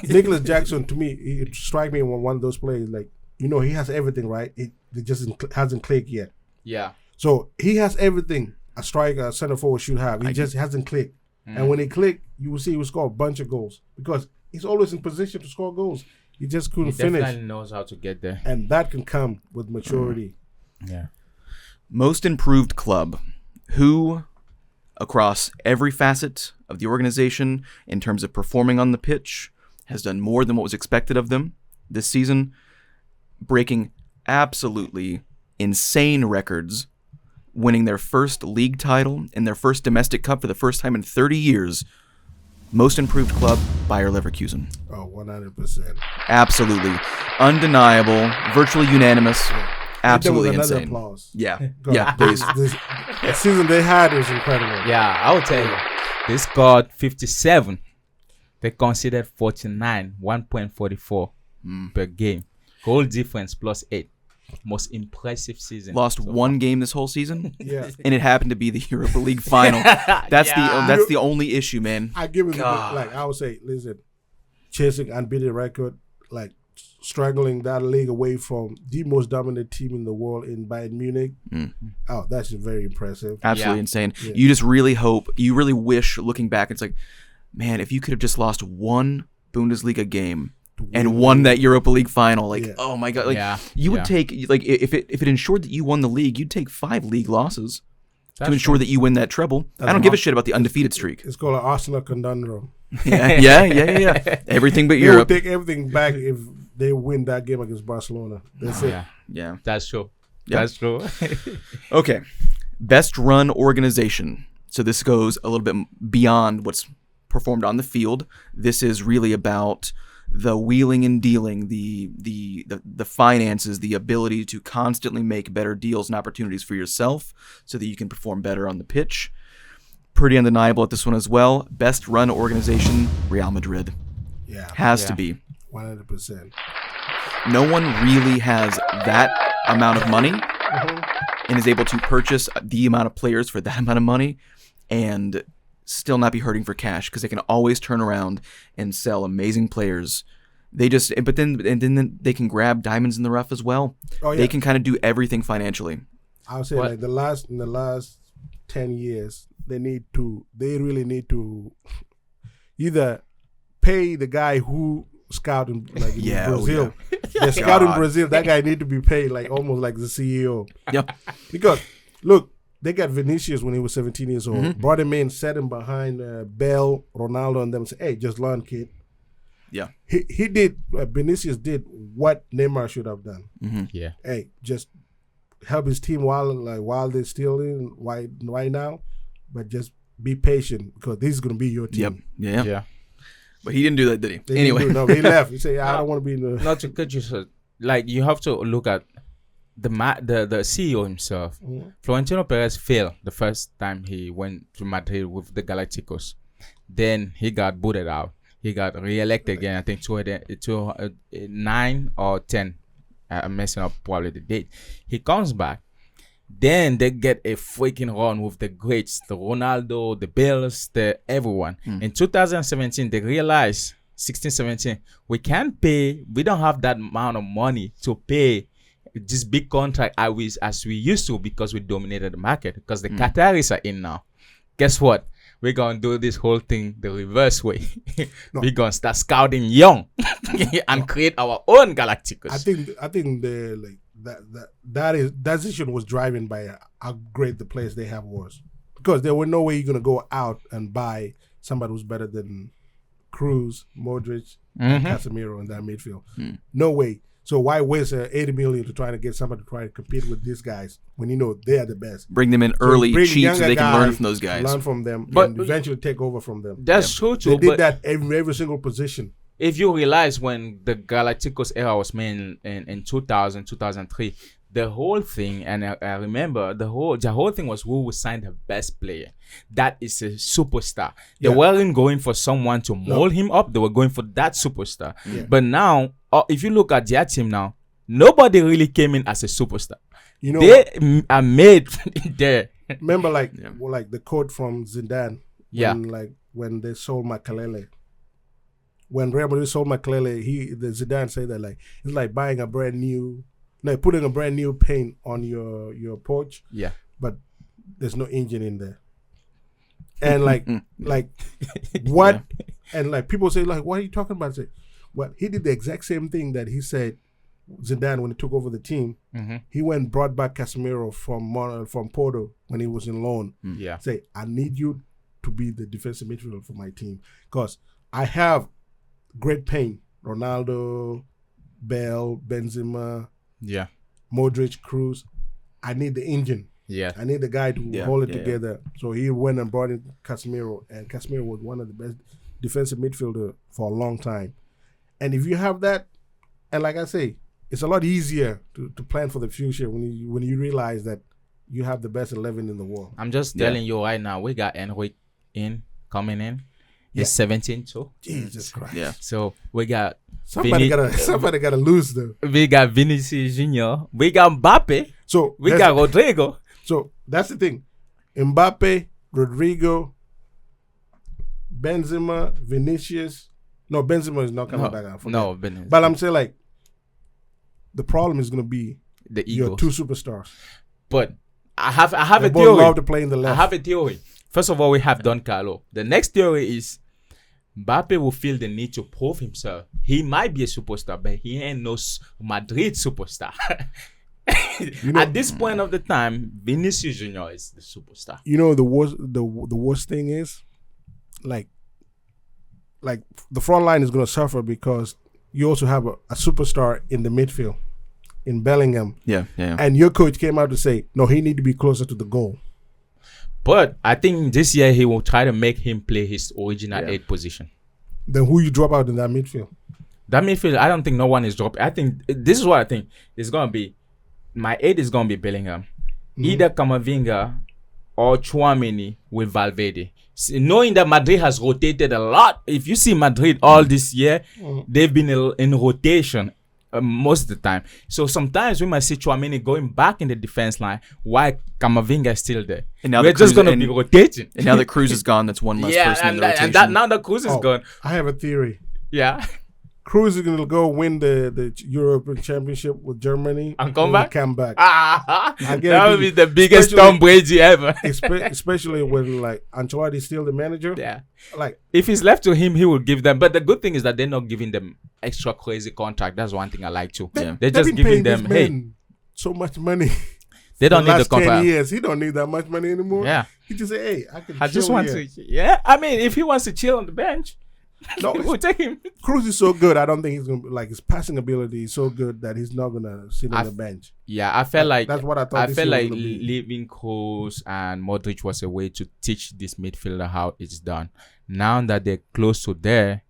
Nicholas Jackson, to me, it strike me when one of those players, like, you know, he has everything, right? It just hasn't clicked yet. Yeah. So he has everything a striker, a center forward should have. He just hasn't clicked. And when he clicked, you will see he will score a bunch of goals because he's always in position to score goals. He just couldn't finish. He definitely knows how to get there. And that can come with maturity. Yeah. Most improved club. Who, across every facet of the organization, in terms of performing on the pitch, has done more than what was expected of them this season, breaking absolutely insane records, winning their first league title and their first domestic cup for the first time in 30 years. Most improved club, Bayer Leverkusen. Oh, 100%. Absolutely. Undeniable, virtually unanimous. Yeah. Absolutely insane. Another applause. Yeah. Yeah, please. The season they had was incredible. Yeah, I will tell you. They scored 57. They conceded 49, 1.44 per game. Goal difference +8. Most impressive season. Lost one game this whole season. Yeah. And it happened to be the Europa League final. That's the only issue, man. I give it like I would say, listen, chasing unbeaten record, like struggling that league away from the most dominant team in the world in Bayern Munich. Oh, that's very impressive. Absolutely insane. Yeah. You just really hope, you really wish, looking back, it's like, man, if you could have just lost one Bundesliga game and won that Europa League final, like, oh my God, like you would take, like, if it ensured that you won the league, you'd take 5 league losses to ensure that you win that treble. I don't give a shit about the undefeated streak. It's called an Arsenal conundrum. Yeah. Everything but Europe. They will take everything back if they win that game against Barcelona. That's it. Yeah. That's true. That's true. Okay. Best run organization. So this goes a little bit beyond what's performed on the field. This is really about the wheeling and dealing, the finances, the ability to constantly make better deals and opportunities for yourself so that you can perform better on the pitch. Pretty undeniable at this one as well. Best run organization, Real Madrid. Yeah. Has to be. 100%. No one really has that amount of money and is able to purchase the amount of players for that amount of money and still not be hurting for cash, because they can always turn around and sell amazing players. But then they can grab diamonds in the rough as well. Oh, yeah. They can kind of do everything financially. I would say in the last 10 years, they really need to either pay the guy who scout in Brazil. The scout in Brazil, that guy need to be paid like almost like the CEO. Yep. Because look, they got Vinicius when he was 17 years old. Brought him in, set him behind Bale, Ronaldo, and them. Say, hey, just learn, kid. Yeah. He did. Vinicius did what Neymar should have done. Yeah. Hey, just help his team while they're still in right now, but just be patient because this is gonna be your team. Yep. Yeah. But he didn't do that, did he? Anyway, no, he left. He said, "I don't want to be in the." Not to cut you short. Like, you have to look at the CEO himself. Florentino Perez failed the first time he went to Madrid with the Galacticos. Then he got booted out. He got re-elected again. I think 2009 or 10. I'm messing up probably the date. He comes back. Then they get a freaking run with the greats, the Ronaldo, the Bales, the everyone. In 2017, they realized, 16-17, we don't have that amount of money to pay this big contract as we used to, because we dominated the market, because the Qataris are in now. Guess what? We're going to do this whole thing the reverse way. We're going to start scouting young and create our own Galacticos. I think that decision was driven by how great the players they have was, because there were no way you're going to go out and buy somebody who's better than Kroos, Modric, and Casemiro in that midfield. No way. So why waste 80 million to try to get somebody to try to compete with these guys when you know they are the best? Bring them in early, cheap, so they can learn from those guys. Learn from them, and eventually take over from them. That's true too. They did that every single position. If you realize when the Galacticos era was made in 2000, 2003, the whole thing, and I remember the whole thing was who would sign the best player. That is a superstar. They weren't going for someone to mold him up. They were going for that superstar. But now, if you look at their team now, nobody really came in as a superstar. You know, they are made there. Remember, like the quote from Zidane. When they sold Makelele. When Real Madrid sold Makelele, the Zidane said that it's like buying a brand new. Like putting a brand new paint on your porch, but there's no engine in there. And what? And like people say, like, what are you talking about? Say, well, he did the exact same thing that he said Zidane when he took over the team. He went and brought back Casemiro from Porto when he was in loan. Say, I need you to be the defensive midfielder for my team because I have great paint. Ronaldo, Bale, Benzema. Modric, Kroos. I need the engine. I need the guy to hold it together. So he went and brought in Casemiro, and Casemiro was one of the best defensive midfielder for a long time. And if you have that, and like I say, it's a lot easier to plan for the future when you realize that you have the best 11 in the world. I'm just telling you right now, we got Enrique coming in. He's 17 too. Jesus Christ. Yeah. So we got somebody gotta lose though. We got Vinicius Junior. We got Mbappe. So we got Rodrigo. So that's the thing. Mbappe, Rodrigo, Benzema, Vinicius. No, Benzema is not coming back. No, but I'm saying like the problem is gonna be the Eagles. Your two superstars. But I have they a both theory. Love to play in the left. I have a theory. First of all, we have Don Carlo. The next theory is Mbappe will feel the need to prove himself. He might be a superstar, but he ain't no Madrid superstar. At this point of the time, Vinicius Junior is the superstar. You know the worst thing is, like the front line is gonna suffer because you also have a superstar in the midfield, in Bellingham. Yeah. And your coach came out to say, no, he need to be closer to the goal. But I think this year he will try to make him play his original 8 position. Then who you drop out in that midfield? That midfield, I don't think no one is dropping. I think this is what I think. It's gonna be my 8 is gonna be Bellingham, either Camavinga or Tchouaméni with Valverde. Knowing that Madrid has rotated a lot, if you see Madrid all this year, they've been in rotation most of the time. So sometimes we might see Tchouaméni going back in the defense line while Camavinga is still there. And now we're just going to be rotating. And now that Cruz is gone, that's one less person in the rotation. And now that Cruz is gone. I have a theory. Yeah. Cruz is going to go win the European Championship with Germany. And come back? Come back. That would be the biggest Tom Brady ever. Especially when like Ancelotti is still the manager. Yeah. Like if it's left to him, he will give them. But the good thing is that they're not giving them extra crazy contract. That's one thing I like too. They're just giving them so much money. They don't need the contract. 10 years, he don't need that much money anymore. Yeah. He just say, hey, I just want to. Yeah. I mean, if he wants to chill on the bench. No, we'll take him. Cruz is so good. I don't think he's gonna his passing ability is so good that he's not gonna sit on the bench. Yeah, I felt like that's what I thought. I felt like leaving Cruz and Modric was a way to teach this midfielder how it's done. Now that they're close to there,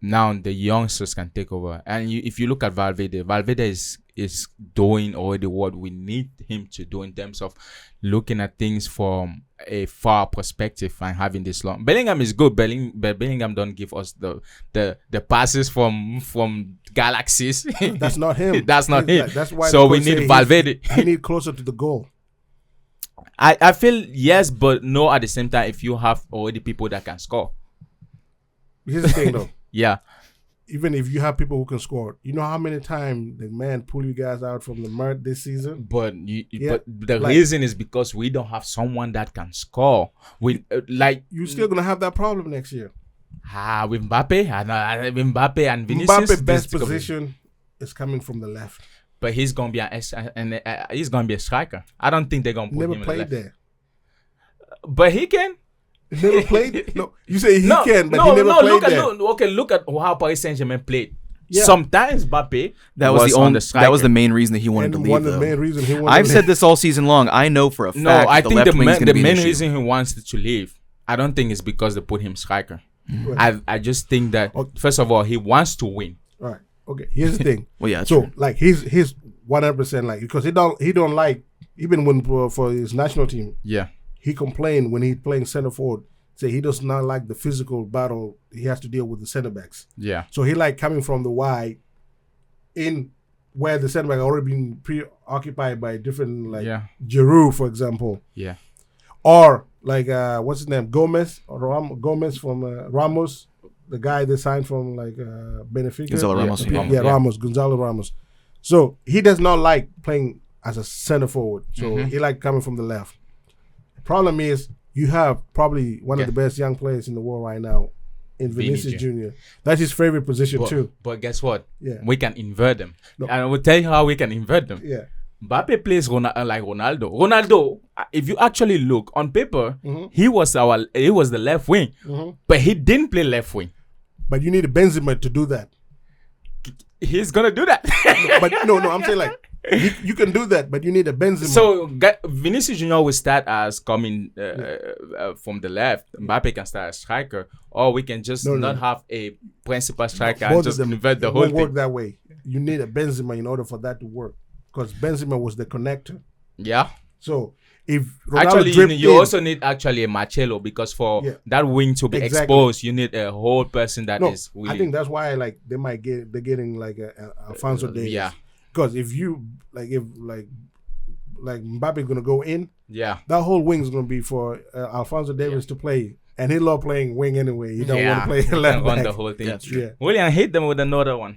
now the youngsters can take over. And if you look at Valverde is doing already what we need him to do in terms of looking at things from a far perspective and having this long. Bellingham is good, but Bellingham don't give us the passes from galaxies. That's not him. That's not him. That's why. So we need Valverde. He need closer to the goal. I feel yes, but no at the same time. If you have already people that can score. Here's the thing, though. Yeah. Even if you have people who can score, you know how many times the man pull you guys out from the mud this season? But but the reason is because we don't have someone that can score. We you're still gonna have that problem next year. With Mbappe, Mbappe and Vinicius. Mbappe's best position is coming from the left. But he's gonna be he's gonna be a striker. I don't think they're gonna put him in the left. Never played there. But he can. Never played. No, you say he can, but he never played there. Look at how Paris Saint-Germain played. Yeah. Sometimes Mbappe that was the main reason that he wanted to leave. One of the main reasons he wanted I've said this all season long. I know for a fact. No, I think the main issue. reason he wants to leave, I don't think it's because they put him striker. Right. I just think that first of all he wants to win. All right. Okay. Here's the thing. Well, yeah. So he's 100% because he don't like even when for his national team. Yeah. He complained when he's playing center forward. Say he does not like the physical battle he has to deal with the center backs. Yeah. So he like coming from the wide in where the center back already been preoccupied by different Giroud, for example. Yeah. Or what's his name? Gomez from Ramos, the guy they signed from Benfica. Gonzalo Ramos. Ramos, Gonzalo Ramos. So he does not like playing as a center forward. So he like coming from the left. The problem is you have probably one of the best young players in the world right now in Vinicius Junior. That's his favorite position too. But guess what? Yeah. We can invert them. No. And I will tell you how we can invert them. Yeah. Mbappe plays like Ronaldo. Ronaldo, if you actually look on paper, he was the left wing, but he didn't play left wing. But you need a Benzema to do that. He's gonna do that. I'm saying you can do that, but you need a Benzema. So Vinicius Junior will start as coming from the left. Mbappe can start as striker, or we can just not have a principal striker and just invert the whole thing. It won't work that way. You need a Benzema in order for that to work, because Benzema was the connector. Yeah. So if Ronaldo you also need actually a Marcelo, because for that wing to be exposed, you need a whole person that is willing. I think that's why they're getting like a Alphonso Davies. Because if Mbappe's gonna go in, that whole wing is gonna be for Alphonso Davies to play. And he love playing wing anyway. He don't want to play left back. The whole thing. That's true. William hit them with another one.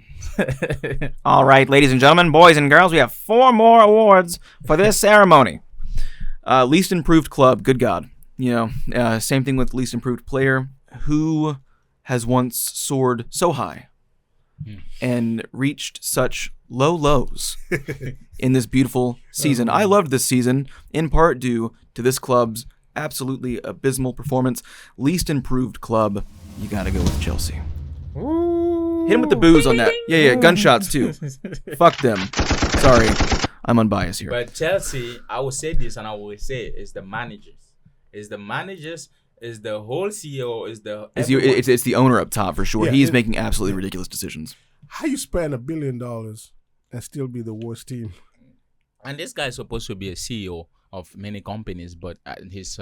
All right, ladies and gentlemen, boys and girls, we have 4 more awards for this ceremony. Least improved club, good God. Same thing with least improved player. Who has once soared so high and reached such low lows in this beautiful season? I loved this season, in part due to this club's absolutely abysmal performance. Least improved club, you gotta go with Chelsea. Ooh. Hit him with the booze on that. Yeah, gunshots too. Fuck them. Sorry, I'm unbiased here. But Chelsea, I will say this and I will say it, is the managers. Is the whole CEO, it's the owner up top for sure. He's making absolutely ridiculous decisions. How you spend $1 billion and still be the worst team? And this guy is supposed to be a CEO of many companies, but his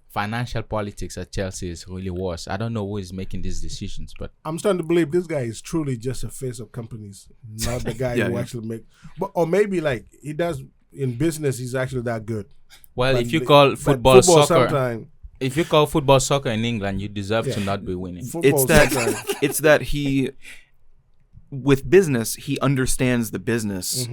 financial politics at Chelsea is really worse. I don't know who is making these decisions, but I'm starting to believe this guy is truly just a face of companies, not the guy who actually make. Or maybe he does in business. He's actually that good. Well, if you call football soccer, if you call football soccer in England, you deserve to not be winning. It's that he, with business, he understands the business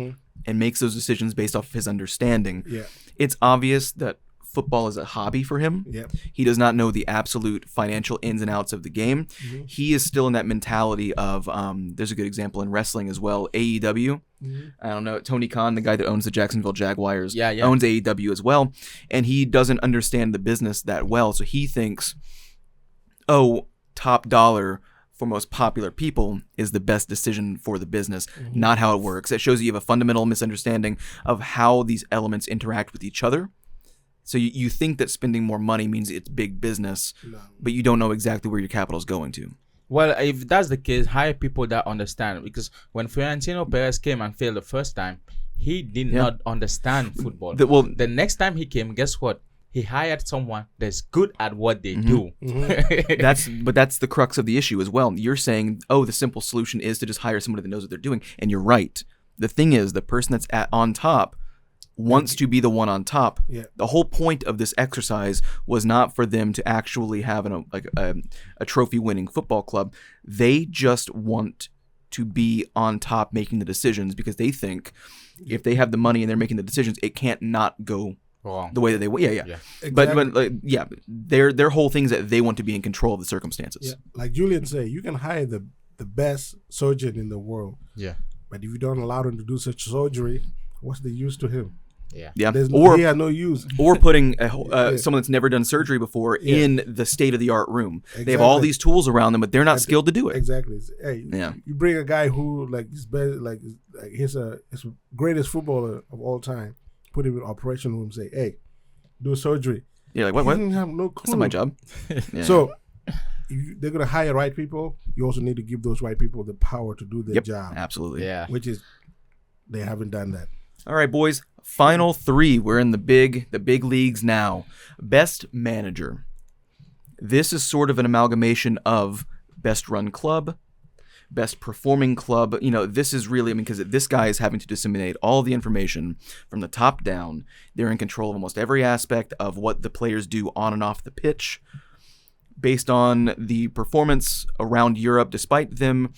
and makes those decisions based off of his understanding. Yeah. It's obvious that football is a hobby for him. Yep. He does not know the absolute financial ins and outs of the game. Mm-hmm. He is still in that mentality of, there's a good example in wrestling as well, AEW. Mm-hmm. I don't know, Tony Khan, the guy that owns the Jacksonville Jaguars, owns AEW as well. And he doesn't understand the business that well. So he thinks, top dollar for most popular people is the best decision for the business, not how it works. It shows you have a fundamental misunderstanding of how these elements interact with each other. So you think that spending more money means it's big business, but you don't know exactly where your capital is going to. Well, if that's the case, hire people that understand. Because when Florentino Perez came and failed the first time, he did not understand football. The next time he came, guess what? He hired someone that's good at what they do. Mm-hmm. That's the crux of the issue as well. You're saying, the simple solution is to just hire somebody that knows what they're doing, and you're right. The thing is, the person that's on top wants to be the one on top. Yeah. The whole point of this exercise was not for them to actually have a trophy-winning football club. They just want to be on top making the decisions because they think if they have the money and they're making the decisions, it can't not go wrong the way that they want. Yeah. Exactly. But their whole thing is that they want to be in control of the circumstances. Yeah. Like Julian said, you can hire the best surgeon in the world. Yeah. But if you don't allow him to do such surgery, what's the use to him? Yeah. He had no use. Or putting someone that's never done surgery before in the state-of-the-art room. Exactly. They have all these tools around them, but they're not skilled to do it. Exactly. Hey, you bring a guy who he's better, he's the greatest footballer of all time. Put him in an operation room. Say, hey, do surgery. Yeah, what? He didn't have no clue. That's not my job. So if they're gonna hire right people. You also need to give those right people the power to do their job. Absolutely. Yeah. Which is they haven't done that. All right, boys. Final 3. We're in the big leagues now. Best manager. This is sort of an amalgamation of best run club, best performing club. This is really, because this guy is having to disseminate all the information from the top down. They're in control of almost every aspect of what the players do on and off the pitch based on the performance around Europe, despite them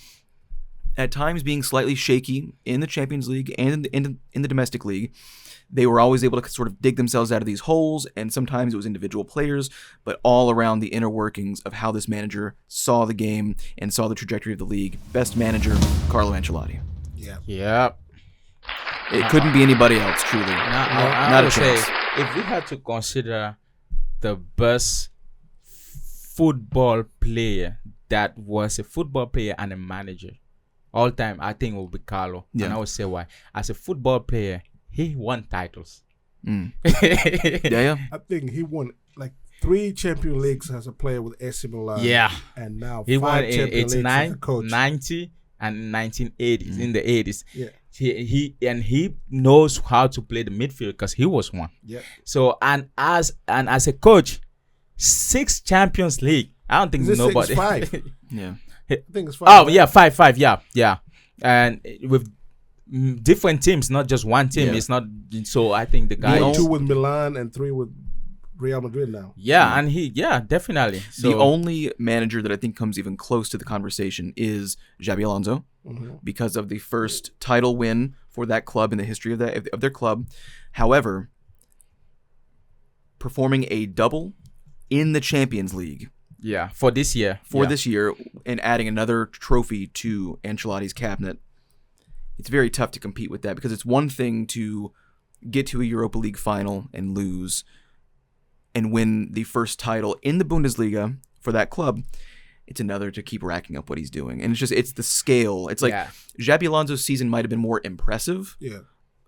at times being slightly shaky in the Champions League and in the domestic league. They were always able to sort of dig themselves out of these holes, and sometimes it was individual players, but all around the inner workings of how this manager saw the game and saw the trajectory of the league. Best manager, Carlo Ancelotti. Yeah. Yep. It couldn't be anybody else, truly. Not a chance. If we had to consider the best football player that was a football player and a manager all time, I think it would be Carlo. Yeah. And I would say why. As a football player, he won titles. Yeah. I think he won 3 Champions Leagues as a player with AC Milan. Yeah. And now he 5 won in Champions Leagues as a coach. 90 and 1980s, in the 80s. Yeah. He knows how to play the midfield because he was one. Yeah. So and as a coach, 6 Champions League. I don't think nobody. 5? Yeah. I think it's 5. Oh yeah, 5. Yeah. And with different teams, not just one team. Yeah. It's not. So I think the guy. 2 with Milan and 3 with Real Madrid now. Yeah, and definitely. So, the only manager that I think comes even close to the conversation is Xabi Alonso, because of the first title win for that club in the history of their club. However, performing a double in the Champions League. Yeah, for this year. This year, and adding another trophy to Ancelotti's cabinet, it's very tough to compete with that, because it's one thing to get to a Europa League final and lose and win the first title in the Bundesliga for that club. It's another to keep racking up what he's doing. And it's the scale. It's like Xabi Alonso's season might have been more impressive,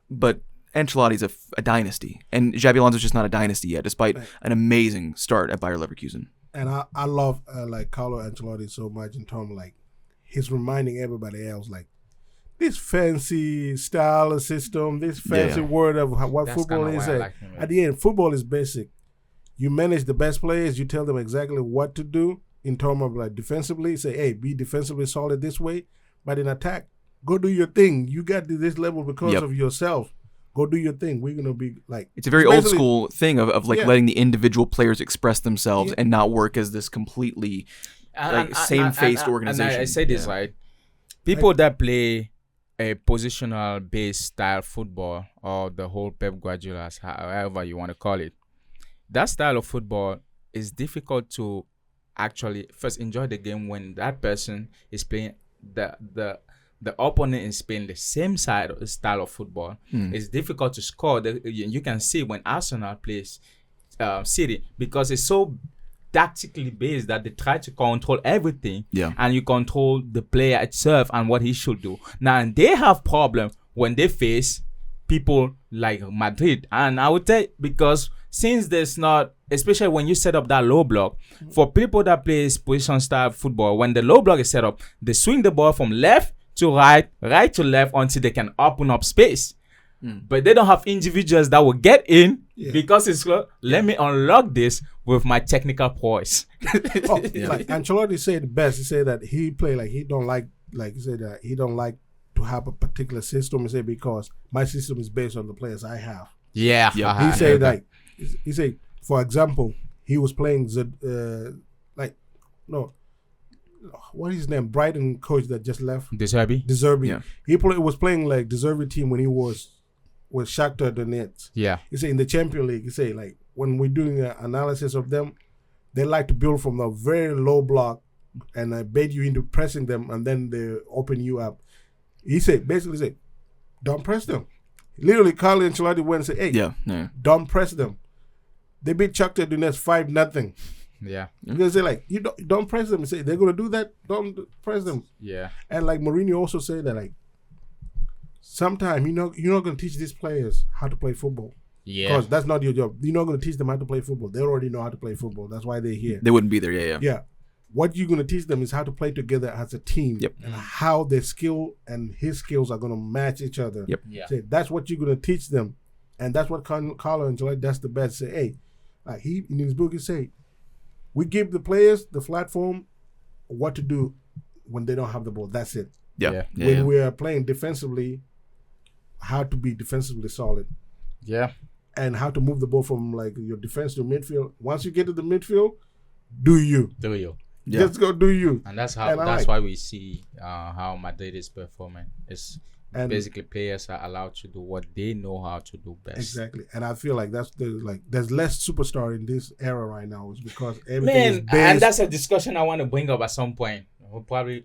but Ancelotti's a dynasty. And Xabi Alonso's just not a dynasty yet, despite an amazing start at Bayer Leverkusen. And I love like Carlo Ancelotti so much in terms like he's reminding everybody else like this fancy style of system, this fancy word of what that's football is. At the end, football is basic. You manage the best players. You tell them exactly what to do in terms of like defensively. Say, hey, be defensively solid this way. But in attack, go do your thing. You got to this level because of yourself. Go do your thing. We're going to be like... It's a very old school thing of like letting the individual players express themselves and not work as this completely same-faced organization. And I say this, right? People that play a positional-based style football, or the whole Pep Guardiola, however you want to call it, that style of football is difficult to actually first enjoy the game when that person is playing the opponent is playing the same style of football. It's difficult to score. You can see when Arsenal plays City, because it's so tactically based that they try to control everything, and you control the player itself and what he should do. Now they have problem when they face people like Madrid, and I would say because since there's not, especially when you set up that low block, for people that plays position style football, when the low block is set up, they swing the ball from left to right, right to left until they can open up space. But they don't have individuals that will get in because it's let me unlock this with my technical prowess. Like Ancelotti said it best. He said that he play like he don't like he said that he don't like to have a particular system. He said because my system is based on the players I have. He said like he said, for example, he was playing what is his name? Brighton coach that just left. De Zerbi. Yeah. He was playing like De Zerbi team when he was with Shakhtar Donetsk. Yeah. He said in the Champions League, he said like when we're doing an analysis of them, they like to build from a very low block and bait you into pressing them, and then they open you up. He said basically don't press them. Literally, Carlo Ancelotti went and said, hey, don't press them. They beat Shakhtar Donetsk 5-0. Yeah. Because they're like, you don't press them. Say they're gonna do that. Don't press them. Yeah. And like Mourinho also said that like sometimes you're not gonna teach these players how to play football. Yeah. Because that's not your job. You're not gonna teach them how to play football. They already know how to play football. That's why they're here. They wouldn't be there. Yeah. What you're gonna teach them is how to play together as a team. And how their skill and his skills are gonna match each other. Yeah. So that's what you're gonna teach them, and that's what Carlo Ancelotti. That's the best. Say, hey, like he in his book he say, we give the players the platform, what to do when they don't have the ball. That's it. When we are playing defensively, how to be defensively solid. Yeah. And how to move the ball from like your defense to midfield. Once you get to the midfield, do you. Just go do you. And that's why we see how Madrid is performing. It's basically players are allowed to do what they know how to do best. Exactly. And I feel like there's less superstar in this era right now. It's because everything is based. And that's a discussion I want to bring up at some point. We'll probably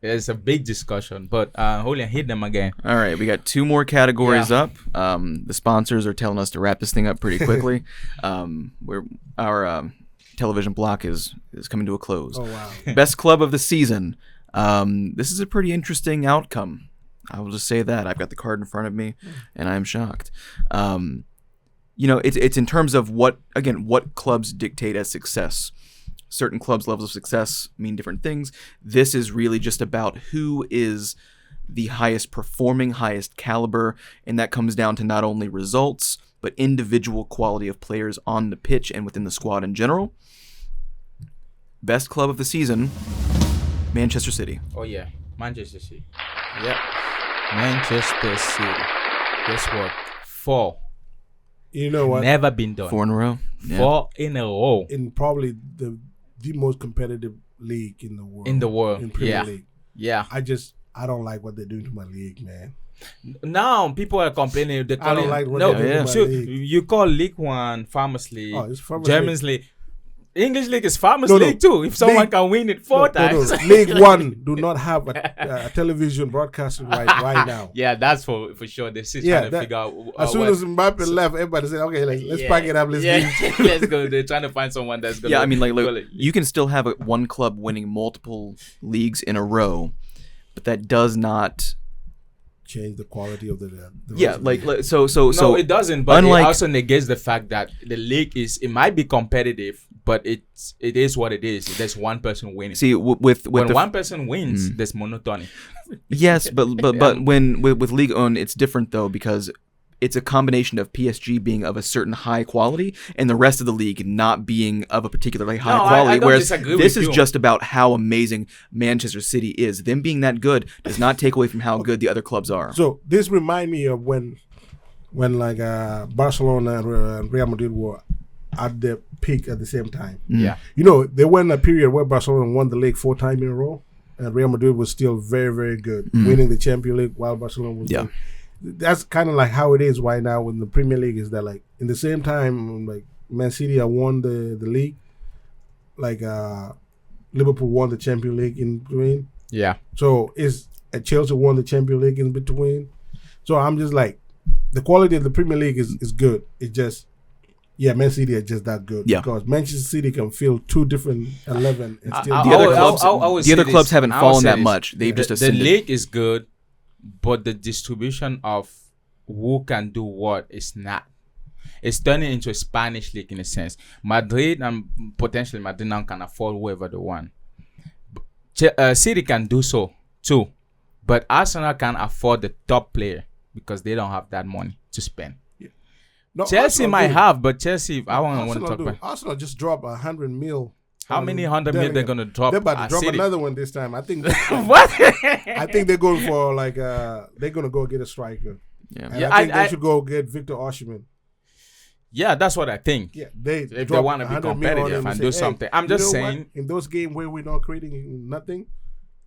It's a big discussion, but Julian, hit them again. All right, we got 2 more categories up. The sponsors are telling us to wrap this thing up pretty quickly. Our television block is coming to a close. Oh wow! Best club of the season. This is a pretty interesting outcome. I will just say that. I've got the card in front of me, and I'm shocked. It's in terms of what clubs dictate as success. Certain clubs' levels of success mean different things. This is really just about who is the highest performing, highest caliber, and that comes down to not only results, but individual quality of players on the pitch and within the squad in general. Best club of the season, Manchester City. Oh, yeah. Manchester City. Yep. Manchester City. Guess what? 4. You know what? Never been done. 4 in a row. Yeah. 4 in a row. In probably the most competitive league in the world. In Premier League. Yeah. I don't like what they're doing to my league, man. Now people are complaining. I don't like what they're doing to my league. You call League One Farmers League. Oh, it's Farmers Germans League. English League is Farmers No. League too. If someone can win it 4 times. No. League One do not have a television broadcasting right now. Yeah, that's for sure. They're still trying to figure out. As soon as Mbappe left, everybody said, "Okay, let's pack it up. Let's leave." Let's go. They're trying to find someone that's gonna. Yeah, I mean, like you can still have one club winning multiple leagues in a row, but that does not change the quality of the yeah, so no, it doesn't. But unlike, it also negates the fact that the league it might be competitive, but it is what it is. There's one person winning. See, with when one person wins, there's monotony. Yes, but when with Ligue 1, it's different though, because it's a combination of PSG being of a certain high quality and the rest of the league not being of a particularly high quality. Whereas this is just about how amazing Manchester City is. Them being that good does not take away from how good the other clubs are. So this reminds me of when like Barcelona and Real Madrid were at their peak at the same time. Yeah. You know, there went a period where Barcelona won the league 4 times in a row, and Real Madrid was still very, very good, winning the Champions League while Barcelona was good. That's kind of like how it is right now in the Premier League, is that like in the same time, like Man City won the league, like Liverpool won the Champions League in between. Yeah. So Chelsea won the Champions League in between. So I'm just like, the quality of the Premier League is good. It's just, Man City are just that good. Yeah. Because Manchester City can field 2 different 11 and still the other clubs haven't fallen that much. They've just ascended. The league is good, but the distribution of who can do what is not. It's turning into a Spanish league in a sense. Madrid and potentially Madrid now can afford whoever they want. City can do so too, but Arsenal can afford the top player because they don't have that money to spend. No, Chelsea might have, but Chelsea, I want to talk about. Arsenal just dropped 100 mil. How many 100 mil they're gonna drop? They're about to drop another one this time. I think. What? I think they're going for like they're gonna go get a striker. Yeah, and I think they should go get Victor Osimhen. Yeah, that's what I think. Yeah, if they want to be competitive and do something. I'm just saying, in those games where we're not creating nothing,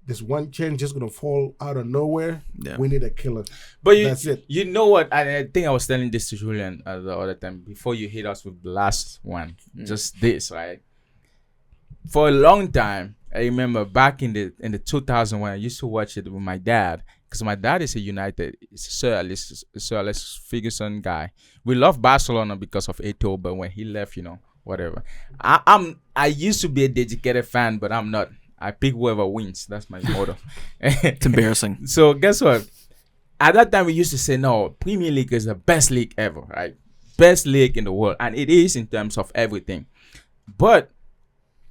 this one change just gonna fall out of nowhere. Yeah. We need a killer. But that's it. You know what? I think I was telling this to Julian the other time before you hit us with the last one. Just this, right? For a long time, I remember back in the 2000 when I used to watch it with my dad, because my dad is a United, Sir Alex Ferguson guy. We love Barcelona because of Eto'o, but when he left, whatever. I used to be a dedicated fan, but I'm not. I pick whoever wins. That's my motto. It's embarrassing. So guess what? At that time, we used to say, no, Premier League is the best league ever, right? Best league in the world. And it is in terms of everything. But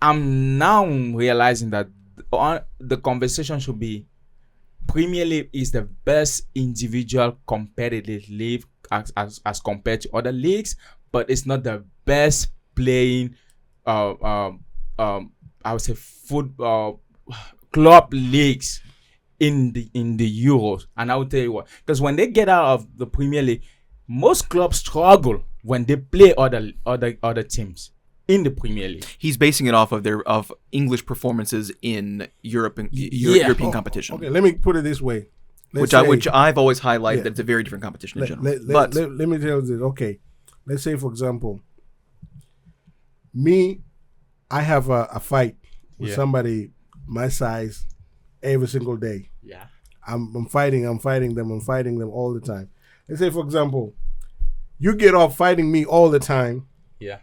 I'm now realizing that the conversation should be Premier League is the best individual competitive league as compared to other leagues, but it's not the best playing I would say football club leagues in the Euros. And I will tell you what, because when they get out of the Premier League, most clubs struggle when they play other teams in the Premier League. He's basing it off of English performances in European competition. Okay, let me put it this way. Which I've always highlighted that it's a very different competition in general. Let me tell you this. Okay, let's say for example, I have a fight with somebody my size every single day. Yeah, I'm fighting them all the time. Let's say for example, you get off fighting me all the time. Yeah.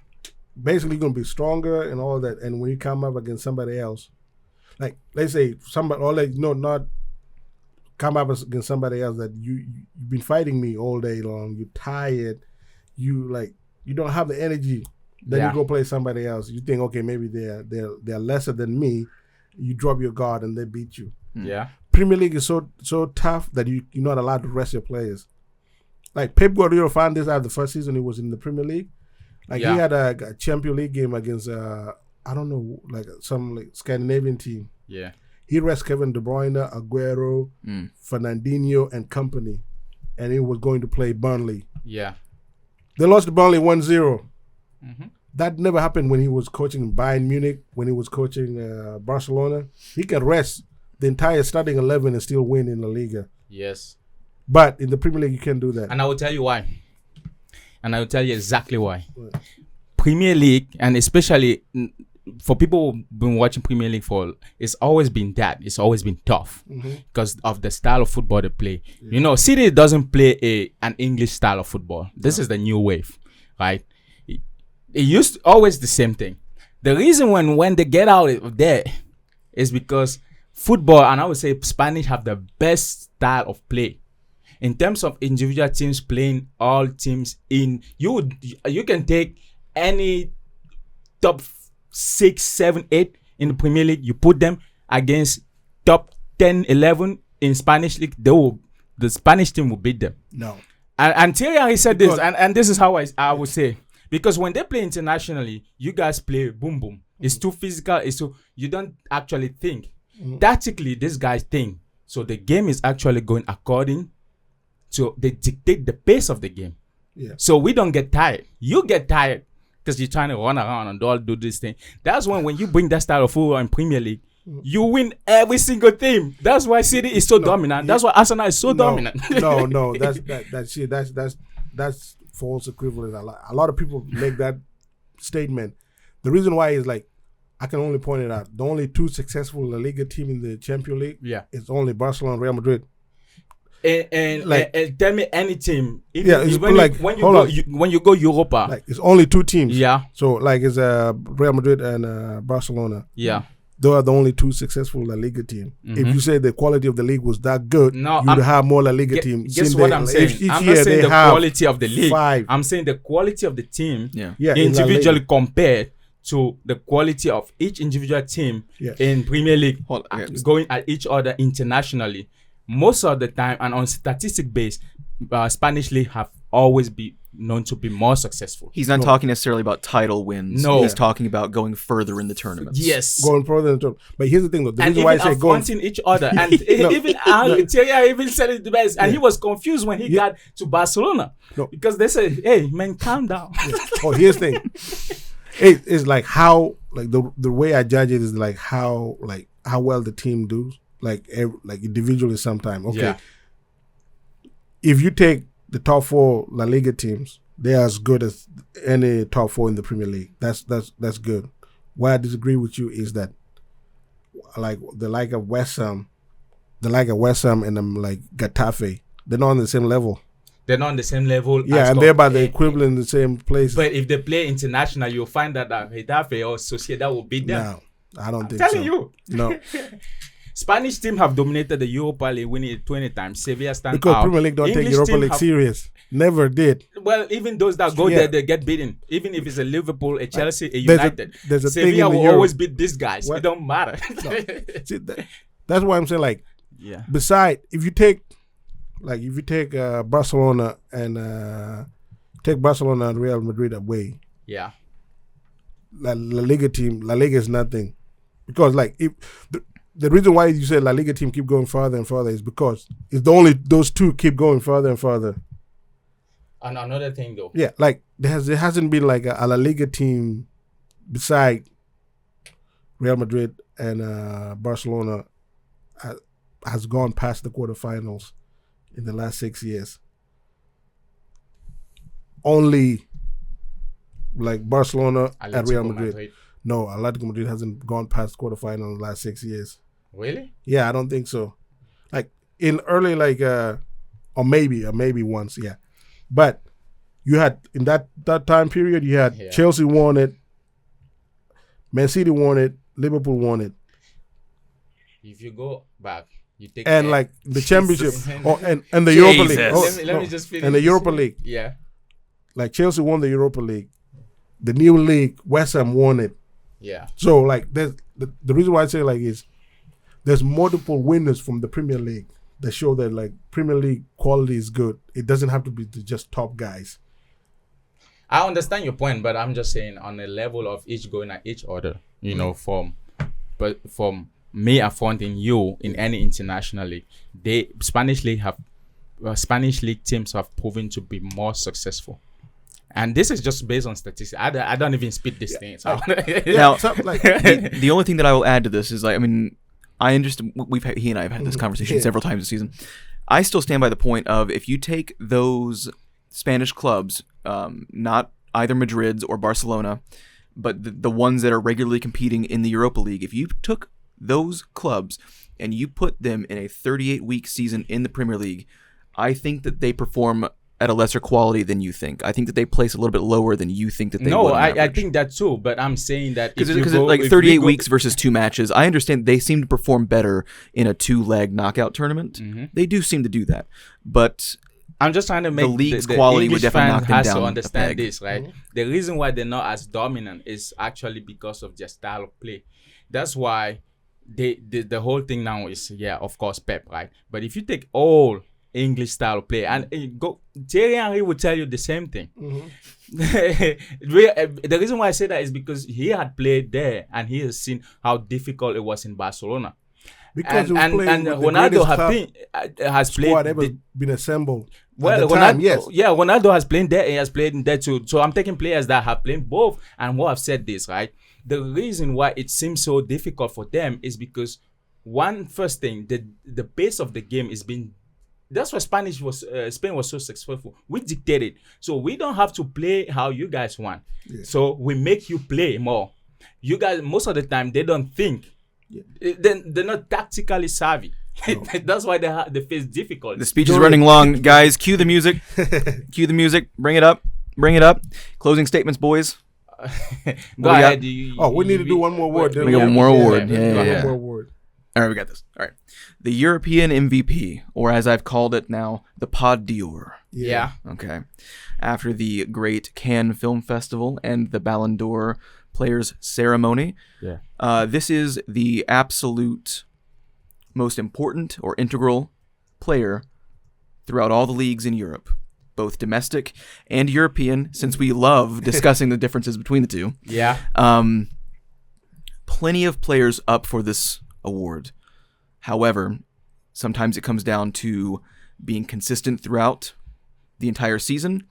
Basically, you're gonna be stronger and all that. And when you come up against somebody else, like let's say somebody, or like not come up against somebody else that you've been fighting me all day long. You're tired. You don't have the energy. Then you go play somebody else. You think, okay, maybe they're lesser than me. You drop your guard and they beat you. Yeah. Premier League is so tough that you're not allowed to rest your players. Like Pep Guardiola found this out the first season he was in the Premier League. Like he had a Champions League game against I don't know, like some like Scandinavian team. Yeah. He rested Kevin De Bruyne, Aguero, Fernandinho, and company, and he was going to play Burnley. Yeah. They lost to Burnley 1-0. That never happened when he was coaching Bayern Munich, when he was coaching Barcelona. He can rest the entire starting 11 and still win in La Liga. Yes. But in the Premier League, you can't do that. And I will tell you why. And I will tell you exactly why. Premier League, and especially for people who've been watching Premier League it's always been that. It's always been tough because of the style of football they play. Yeah. You know, City doesn't play an English style of football. This is the new wave, right? It used to always the same thing. The reason when they get out of there is because football, and I would say Spanish, have the best style of play. In terms of individual teams playing all teams in, you can take any top 6, 7, 8 in the Premier League, you put them against top 10, 11 in Spanish league, the Spanish team will beat them. No. And Thierry Henry said this, and this is how I would say, because when they play internationally, you guys play boom boom. It's too physical. You don't actually think. Tactically, this guys think. So the game is actually going according to, they dictate the pace of the game. Yeah. So we don't get tired. You get tired because you're trying to run around and do this thing. That's when you bring that style of football in Premier League, you win every single team. That's why City is so dominant. That's why Arsenal is so dominant. No, that's false equivalent. A lot of people make that statement. The reason why is like, I can only point it out. The only 2 successful La Liga team in the Champions League is only Barcelona and Real Madrid. And tell me any team. When you go Europa, like it's only 2 teams. Yeah. So like it's Real Madrid and Barcelona. Yeah. They are the only 2 successful La Liga teams. If you say the quality of the league was that good, you'd have more La Liga teams. Guess what I'm saying? I'm not saying the quality of the league. 5. I'm saying the quality of the team individually compared to the quality of each individual team in Premier League going at each other internationally. Most of the time, and on statistic base, Spanish league have always been known to be more successful. He's not talking necessarily about title wins. No. He's talking about going further in the tournaments. Yes. Going further in the tournament. But here's the thing though. The and reason why I say going each other. And Thierry even said it the best. And he was confused when he got to Barcelona. No. Because they said, hey, man, calm down. Oh, here's the thing. It's like how, like the way I judge it is like how well the team does. Like individually sometimes. Okay. Yeah. If you take the top 4 La Liga teams, they're as good as any top 4 in the Premier League. That's good. Why I disagree with you is that like the like of West Ham and like Getafe, they're not on the same level. They're not on the same level. Yeah, and they're by the equivalent in the same place. But if they play international, you'll find that Getafe or Sociedad will beat them. No, I don't think so. I'm telling you. No. Spanish team have dominated the Europa League, winning it 20 times. Sevilla stand because out. Premier League don't take Europa League serious. Never did. Well, even those that go there, they get beaten. Even if it's a Liverpool, a Chelsea, a United. Sevilla will always beat these guys. It don't matter. No. See, that's why I'm saying like, beside, if you take Barcelona and Real Madrid away. Yeah. La Liga is nothing. Because like if the reason why you say La Liga team keep going farther and farther is because it's the only those 2 keep going farther and farther. And another thing though. Yeah, like there hasn't been like a La Liga team beside Real Madrid and Barcelona has gone past the quarterfinals in the last 6 years. Only like Barcelona and Real Madrid. No, Atletico Madrid hasn't gone past quarterfinal in the last 6 years. Really? Yeah, I don't think so. Like in early or maybe once, yeah. But you had in that time period you had Chelsea won it, Man City won it, Liverpool won it. If you go back, you take like the championship and the Europa League. Let me just finish. And the Europa League. Yeah. Like Chelsea won the Europa League. The new league, West Ham won it. Yeah. So like there's the reason why I say like is there's multiple winners from the Premier League that show that like Premier League quality is good. It doesn't have to be just top guys. I understand your point, but I'm just saying on the level of each going at each other, you know, from me affronting you in any international league, Spanish league teams have proven to be more successful. And this is just based on statistics. I don't even spit these things out. Now, the only thing that I will add to this is, like, I mean, I understand. He and I have had this conversation several times this season. I still stand by the point of, if you take those Spanish clubs, not either Madrid's or Barcelona, but the ones that are regularly competing in the Europa League, if you took those clubs and you put them in a 38-week season in the Premier League, I think that they perform at a lesser quality than you think. I think that they place a little bit lower than you think that they would. No, I think that too, but I'm saying that because like 38 weeks versus 2 matches, I understand they seem to perform better in a 2-leg knockout tournament. Mm-hmm. They do seem to do that, but I'm just trying to make the league's quality would definitely knock them down. To understand this, right? Mm-hmm. The reason why they're not as dominant is actually because of their style of play. That's why the whole thing now is, of course, Pep, right? But if you take all English style of play, and Thierry Henry would tell you the same thing. Mm-hmm. The reason why I say that is because he had played there and he has seen how difficult it was in Barcelona. Because Ronaldo has played been assembled. Well, Ronaldo has played there. He has played in there too. So I'm taking players that have played both. And what I've said this, right? The reason why it seems so difficult for them is because first thing, the pace of the game is being. That's why Spain was so successful. We dictated. So we don't have to play how you guys want. Yeah. So we make you play more. You guys, most of the time, they don't think. Yeah. They're not tactically savvy. No. That's why they face difficulty. The speech is running long. Guys, cue the music. Cue the music. Bring it up. Closing statements, boys. Go ahead. We need to do one more word. We got one more award. Yeah. One more award. All right, we got this. All right. The European MVP, or as I've called it now, the Pod d'Or. Yeah. Okay. After the great Cannes Film Festival and the Ballon d'Or Players Ceremony, this is the absolute most important or integral player throughout all the leagues in Europe, both domestic and European, since we love discussing the differences between the two. Yeah. Plenty of players up for this award. However, sometimes it comes down to being consistent throughout the entire season,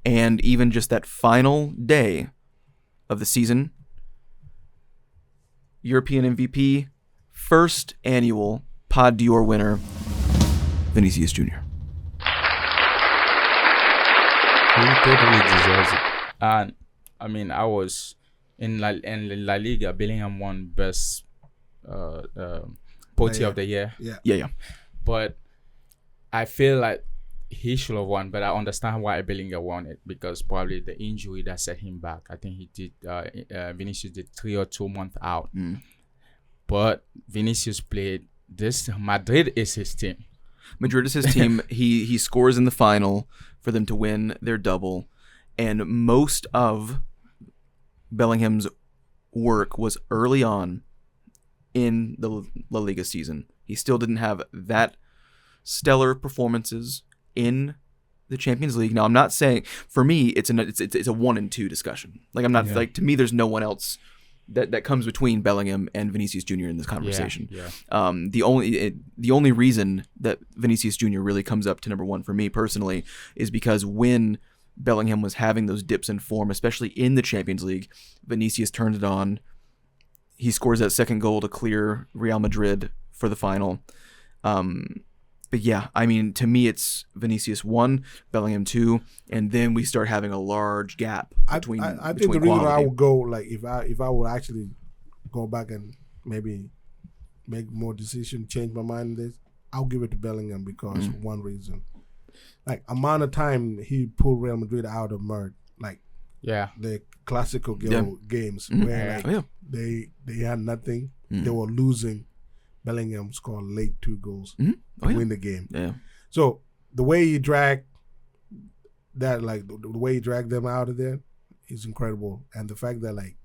and even just that final day of the season. European MVP, first annual Pod d'Or winner, Vinicius Jr. He totally deserves it. And I mean, I was in La Liga. Bellingham won best Portier of the year. Yeah. But I feel like he should have won, but I understand why Bellingham won it, because probably the injury that set him back. I think he did. Vinicius did 3 or 2 months out. But Vinicius played this. Madrid is his team. Madrid is his team. He scores in the final for them to win their double, and most of Bellingham's work was early on in the La Liga season. He still didn't have that stellar performances in the Champions League. Now, I'm not saying, for me, it's a 1 and 2 discussion. Like, I'm not like, to me, there's no one else that comes between Bellingham and Vinicius Jr. in this conversation. The only reason that Vinicius Jr. really comes up to number 1 for me personally is because when Bellingham was having those dips in form, especially in the Champions League, Vinicius turned it on. He scores that second goal to clear Real Madrid for the final. But yeah, I mean, to me, it's Vinicius 1, Bellingham 2, and then we start having a large gap between. I think the reason I would go, like, if I would actually go back and maybe make more decision, change my mind on this, I'll give it to Bellingham because one reason, like, amount of time he pulled Real Madrid out of mud, like, the classical games where they had nothing, they were losing. Bellingham scored late 2 goals to win the game. Yeah. So the way he dragged that, like the way he dragged them out of there, is incredible. And the fact that, like,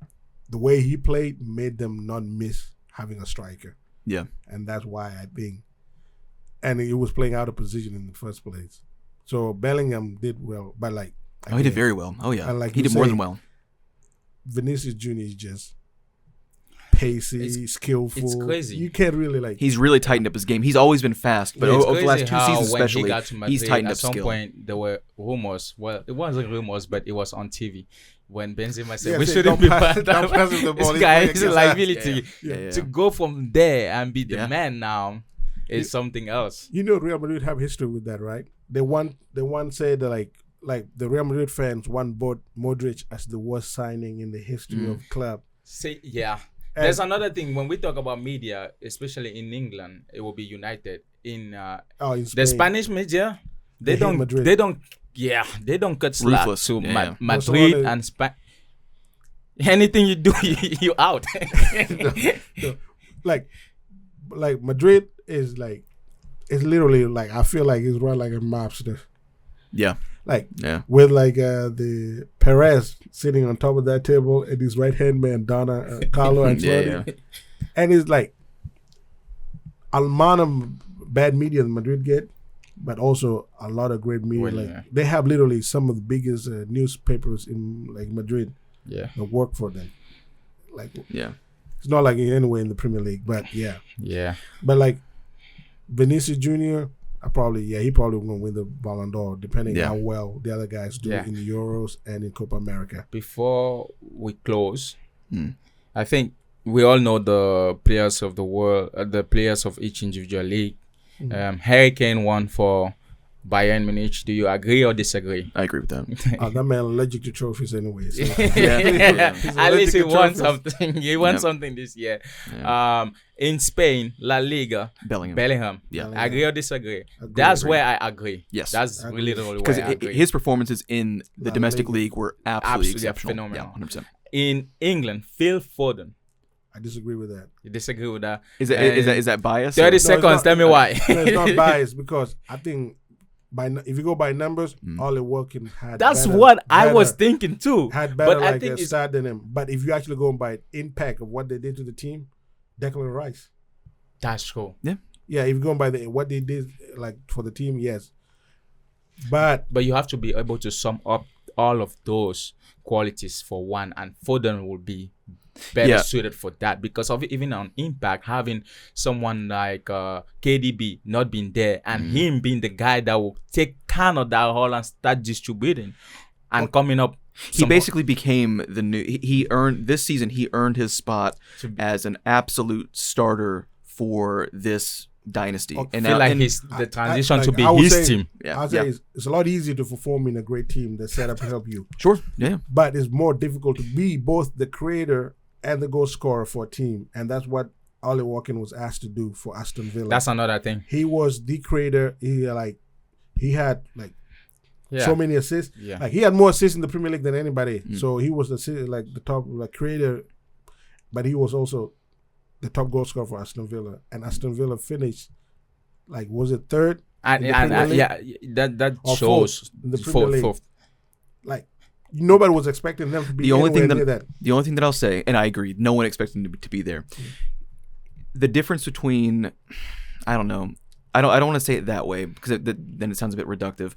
the way he played made them not miss having a striker. Yeah. And that's why I think, and he was playing out of position in the first place. So Bellingham did well, but like, he did very well. Oh yeah, like he did more than well. Vinicius Junior is just pacey, skillful. It's crazy. You can't really like. He's really tightened up his game. He's always been fast, but over the last 2 seasons especially, he's tightened up skill. At some point, there were rumors. Well, it wasn't rumors, but it was on TV when Benzema said, "We shouldn't be bad." This guy is a liability. To go from there and be the man now is something else. You know, Real Madrid have history with that, right? They once said that like the Real Madrid fans want Modric as the worst signing in the history of club. There's another thing when we talk about media, especially in England, it will be United. In the Spanish media, they don't cut slack to Madrid and Spain. Anything you do, you out. Like Madrid is like, it's literally like, I feel like it's run like a mobster. Yeah. With like the Perez sitting on top of that table and his right hand man Carlo Ancelotti, and it's like a amount of bad media that Madrid get, but also a lot of great media. They have literally some of the biggest newspapers in like Madrid. Yeah, that work for them. It's not like anywhere in the Premier League, but but like Vinicius Junior. He probably gonna win the Ballon d'Or, depending how well the other guys do in the Euros and in Copa America. Before we close, I think we all know the players of the world, the players of each individual league. Harry Kane won for Bayern Munich. Do you agree or disagree? I agree with that. That man allergic to trophies anyway. So. At least he won something. He won something this year. In Spain, La Liga, Bellingham. Yeah. Agree or disagree? That's where I agree. Yes. That's really where I agree. Because his performances in the domestic league were absolutely exceptional. Phenomenal. Yeah, 100%. In England, Phil Foden. I disagree with that. You disagree with that? Is that biased? 30 seconds. Tell me why. It's not biased because I think if you go by numbers, Ole Wilkin had. That's what I was thinking too. Had better like a start than him. But if you actually go by impact of what they did to the team, Declan Rice. That's true. Yeah. If you go by what they did like for the team, yes. But you have to be able to sum up all of those qualities for one, and Foden will be better suited for that because of even on impact, having someone like KDB not being there and him being the guy that will take kind of that whole and start distributing and coming up. He basically became the new. He earned this season. He earned his spot as an absolute starter for this dynasty. And I feel like the transition to be his team. I'll say it's a lot easier to perform in a great team that's set up to help you. Sure. Yeah. But it's more difficult to be both the creator and the goal scorer for a team, and that's what Ole Walken was asked to do for Aston Villa. That's another thing. He was the creator. He had so many assists. Yeah. Like he had more assists in the Premier League than anybody. So he was the top creator, but he was also the top goal scorer for Aston Villa. And Aston Villa finished was it third? That shows the Premier League. Fourth. Nobody was expecting them to be near that. The only thing that I'll say, and I agree, no one expected them to be there. The difference between, I don't know, I don't want to say it that way because then it sounds a bit reductive,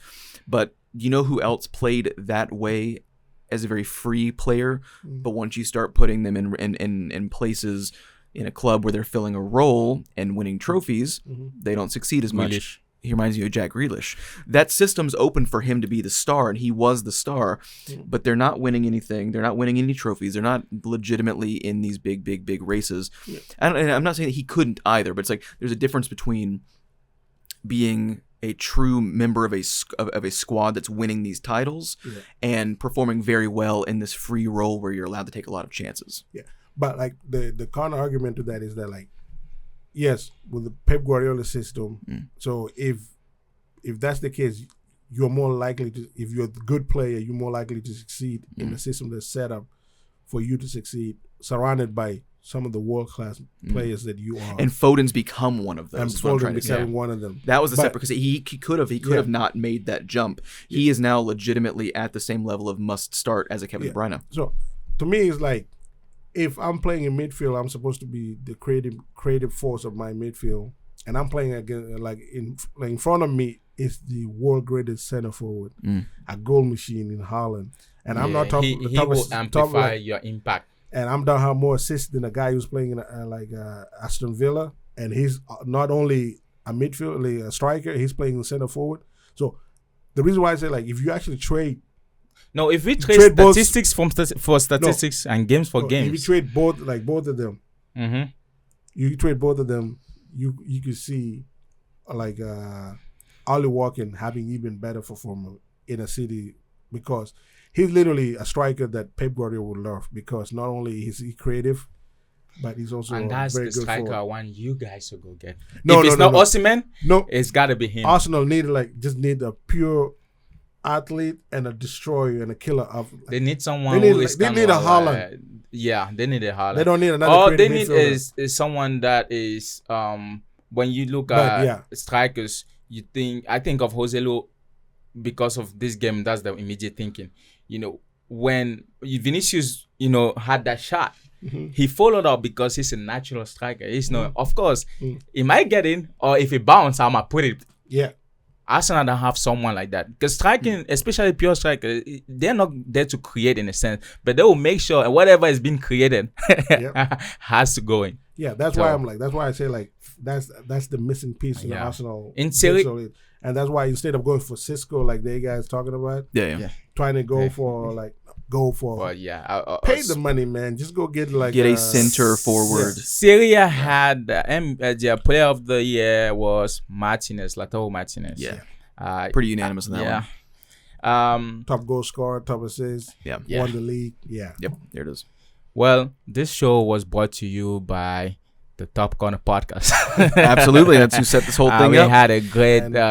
but you know who else played that way as a very free player, but once you start putting them in places in a club where they're filling a role and winning trophies, they don't succeed as much. He reminds you of Jack Grealish. That system's open for him to be the star, and he was the star, but they're not winning anything. They're not winning any trophies. They're not legitimately in these big races. Yeah. And I'm not saying that he couldn't either, but it's like there's a difference between being a true member of a squad that's winning these titles and performing very well in this free role where you're allowed to take a lot of chances. Yeah, but the counter argument to that is that yes, with the Pep Guardiola system, so if that's the case, you're more likely to, if you're a good player, you're more likely to succeed in a system that's set up for you to succeed, surrounded by some of the world-class players that you are. And Foden's become one of those. And Foden becoming one of them. That was the step because he could have not made that jump. He is now legitimately at the same level of must start as a Kevin De Bruyne. So to me, it's like if I'm playing in midfield, I'm supposed to be the creative force of my midfield, and I'm playing against in front of me is the world greatest center forward, a goal machine in Haaland, and I'm not talking. He will amplify your impact. And I'm done have more assists than a guy who's playing in Aston Villa, and he's not only a midfield, a striker, he's playing center forward. So the reason why I say if you actually trade. No, if we trade statistics for statistics and games for games. If you trade both of them, you trade both of them, you could see Ollie Watkins having even better performance in a City because he's literally a striker that Pep Guardiola would love because not only is he creative, but he's also and that's very the good striker forward. I want you guys to go get. No, if it's not Osimhen, no, it's got to be him. Arsenal need a pure athlete and a destroyer and a killer of. They need someone. They need a Haaland. They need a Haaland. They don't need another. All they need is someone that is when you look at strikers, I think of Joselu because of this game. That's the immediate thinking. When Vinicius, had that shot, he followed up because he's a natural striker. He's not, of course, he might get in, or if it bounce, I'ma put it. Yeah. Arsenal don't have someone like that because striking, especially pure striker, they're not there to create in a sense, but they will make sure whatever is being created has to go in. Yeah, that's why I say that's the missing piece in the Arsenal. In Serie, and that's why instead of going for Cisco like they guys talking about, trying to go for pay the money, man. Just go get a center forward. Serie had the player of the year was Lautaro Martinez. Yeah, pretty unanimous in that one. Top goal scorer, top assist. Won the league. Yeah. Yep. There it is. Well, this show was brought to you by the Top Corner Podcast. Absolutely, that's who set this whole thing up. We had a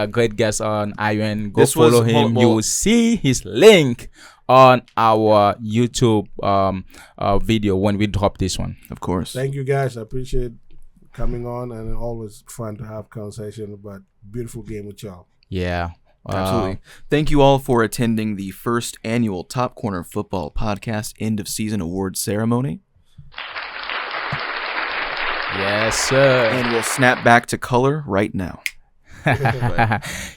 great guest on Iwan. Go follow him. You will see his link on our YouTube video when we drop this one. Of course. Thank you guys. I appreciate coming on, and always fun to have conversation about beautiful game with y'all. Yeah. Absolutely. Thank you all for attending the first annual Top Corner Football Podcast end of season awards ceremony. Yes, sir. And we'll snap back to color right now.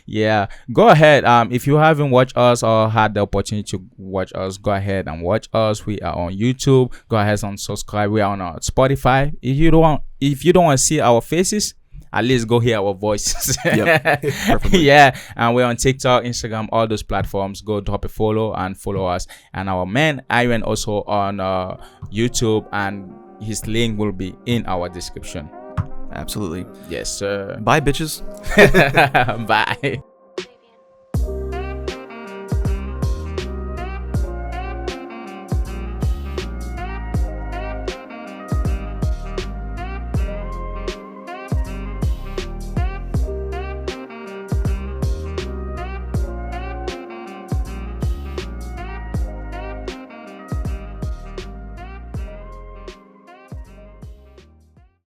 Yeah, go ahead. If you haven't watched us or had the opportunity to watch us, go ahead and watch us. We are on YouTube. Go ahead and subscribe. We are on our Spotify. If you don't want to see our faces, at least go hear our voices. Yeah, and we're on TikTok, Instagram, all those platforms. Go drop a follow and follow us. And our man Iwan also on YouTube, and his link will be in our description. Absolutely. Yes, sir. Bye, bitches. Bye.